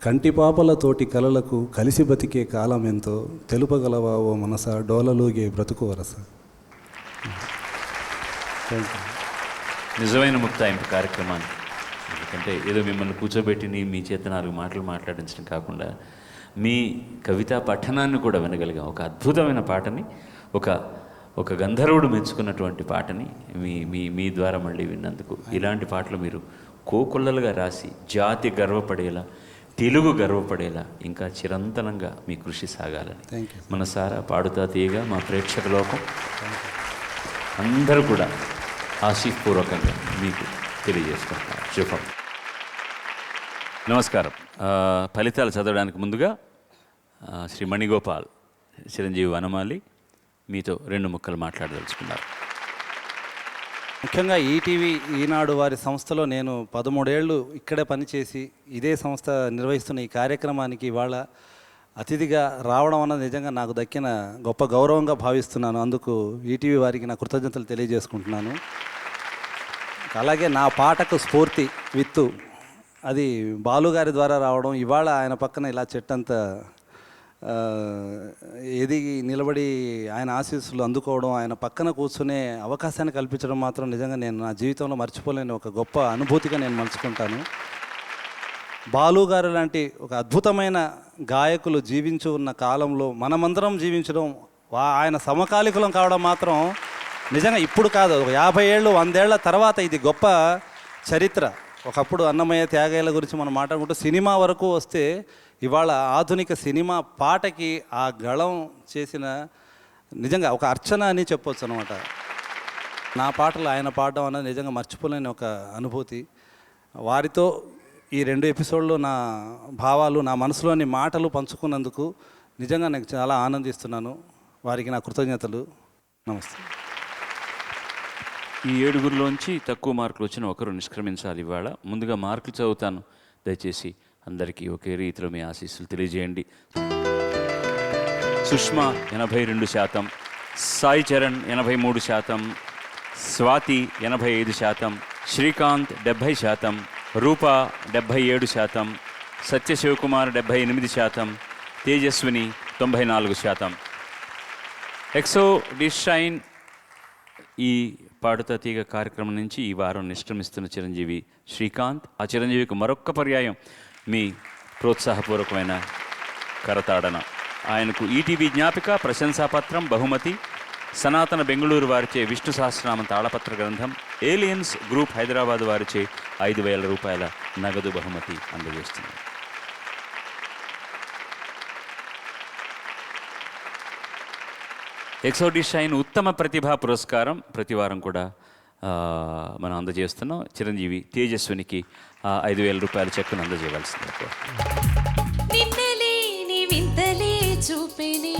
కంటిపాపలతోటి కలలకు కలిసి బతికే కాలం ఎంతో, తెలుపగలవా ఓ మనస డోలలోగే బ్రతుకు వరస. నిజమైన ముక్తాయింపు కార్యక్రమాన్ని, ఎందుకంటే ఏదో మిమ్మల్ని కూర్చోబెట్టి మీ చేత 4 మాటలు మాట్లాడించడం కాకుండా మీ కవితా పఠనాన్ని కూడా వినగలిగాం. ఒక అద్భుతమైన పాటని, ఒక గంధర్వుడు మెచ్చుకున్నటువంటి పాటని మీ ద్వారా మళ్ళీ విన్నందుకు, ఇలాంటి పాటలు మీరు కోకొల్లలుగా రాసి జాతి గర్వపడేలా, తెలుగు గర్వపడేలా ఇంకా చిరంతనంగా మీ కృషి సాగాలని మనసారా పాడుతా తీయగా మా ప్రేక్షక లోకం అందరూ కూడా ఆశీపూర్వకంగా మీకు తెలియజేసుకుంటున్నారు. శుభం. నమస్కారం. ఫలితాలు చదవడానికి ముందుగా శ్రీ మణిగోపాల్, చిరంజీవి వనమాలి మీతో 2 ముక్కలు మాట్లాడదలుచుకున్నారు. ముఖ్యంగా ఈటీవీ ఈనాడు వారి సంస్థలో నేను 13 ఏళ్ళు ఇక్కడే పనిచేసి ఇదే సంస్థ నిర్వహిస్తున్న ఈ కార్యక్రమానికి ఇవాళ అతిథిగా రావడం అన్నది నిజంగా నాకు దక్కిన గొప్ప గౌరవంగా భావిస్తున్నాను. అందుకు ఈటీవీ వారికి నా కృతజ్ఞతలు తెలియజేసుకుంటున్నాను. అలాగే నా పాటకు స్ఫూర్తి విత్తు అది బాలుగారి ద్వారా రావడం, ఇవాళ ఆయన పక్కన ఇలా చెట్టంత ఎదిగి నిలబడి ఆయన ఆశీస్సులు అందుకోవడం, ఆయన పక్కన కూర్చునే అవకాశాన్ని కల్పించడం మాత్రం నిజంగా నేను నా జీవితంలో మర్చిపోలేని ఒక గొప్ప అనుభూతిగా నేను మలుచుకుంటాను. బాలు గారు లాంటి ఒక అద్భుతమైన గాయకులు జీవించి ఉన్న కాలంలో మనమందరం జీవించడం, ఆయన సమకాలికులం కావడం మాత్రం నిజంగా ఇప్పుడు కాదు, ఒక 50 ఏళ్ళు 100 ఏళ్ల తర్వాత ఇది గొప్ప చరిత్ర. ఒకప్పుడు అన్నమయ్య త్యాగయ్యల గురించి మనం మాట్లాడుకుంటూ సినిమా వరకు వస్తే ఇవాళ ఆధునిక సినిమా పాటకి ఆ గళం చేసిన నిజంగా ఒక అర్చన అని చెప్పొచ్చు అనమాట. నా పాటలు ఆయన పాడడం అన్నది నిజంగా మర్చిపోలేని ఒక అనుభూతి. వారితో ఈ 2 ఎపిసోడ్లో నా భావాలు, నా మనసులోని మాటలు పంచుకున్నందుకు నిజంగా నాకు చాలా ఆనందిస్తున్నాను. వారికి నా కృతజ్ఞతలు. నమస్తే. ఈ 7గురిలోంచి తక్కువ మార్కులు వచ్చిన ఒకరు నిష్క్రమించాలి. ఇవాళ ముందుగా మార్కులు చదువుతాను, దయచేసి అందరికీ ఒకే రీతిలో మీ ఆశీస్సులు తెలియజేయండి. సుష్మా 82%, సాయి చరణ్ 83%, స్వాతి 85%, శ్రీకాంత్ 70%, రూపా 77%, సత్యశివకుమార్ 78%, తేజస్విని 94%. ఎక్సో డిషైన్ ఈ పాడుతా తీగ కార్యక్రమం నుంచి ఈ వారం నిష్క్రమిస్తున్న చిరంజీవి శ్రీకాంత్. ఆ చిరంజీవికి మరొక్క పర్యాయం మీ ప్రోత్సాహపూర్వకమైన కరతాడన. ఆయనకు ఈటీవీ జ్ఞాపిక, ప్రశంసాపత్రం, బహుమతి, సనాతన బెంగళూరు వారిచే విష్ణు సహస్రనామం తాళపత్ర గ్రంథం, ఏలియన్స్ గ్రూప్ హైదరాబాద్ వారిచే 5,000 రూపాయల నగదు బహుమతి అందజేస్తుంది. ఎక్సోడిషైన్ ఉత్తమ ప్రతిభా పురస్కారం ప్రతివారం కూడా మనం అందజేస్తున్నాం. చిరంజీవి తేజస్వినికి 5,000 రూపాయల చెక్కును అందజేయవలసింది. నిన్నలేని వింతలే చూపెనే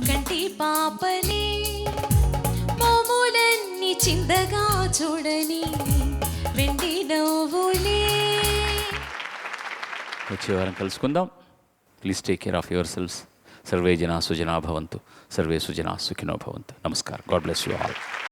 కంటి పాపలే, మోములన్నీ చిందగా చూడని వెండి నవ్వులే. వచ్చే వారం కలుసుకుందాం. Please take care of your cells. Survey జనా సుజనా భవంతు, సర్వే సుజనా సుఖినో భవంతు. నమస్కారం. God bless you all.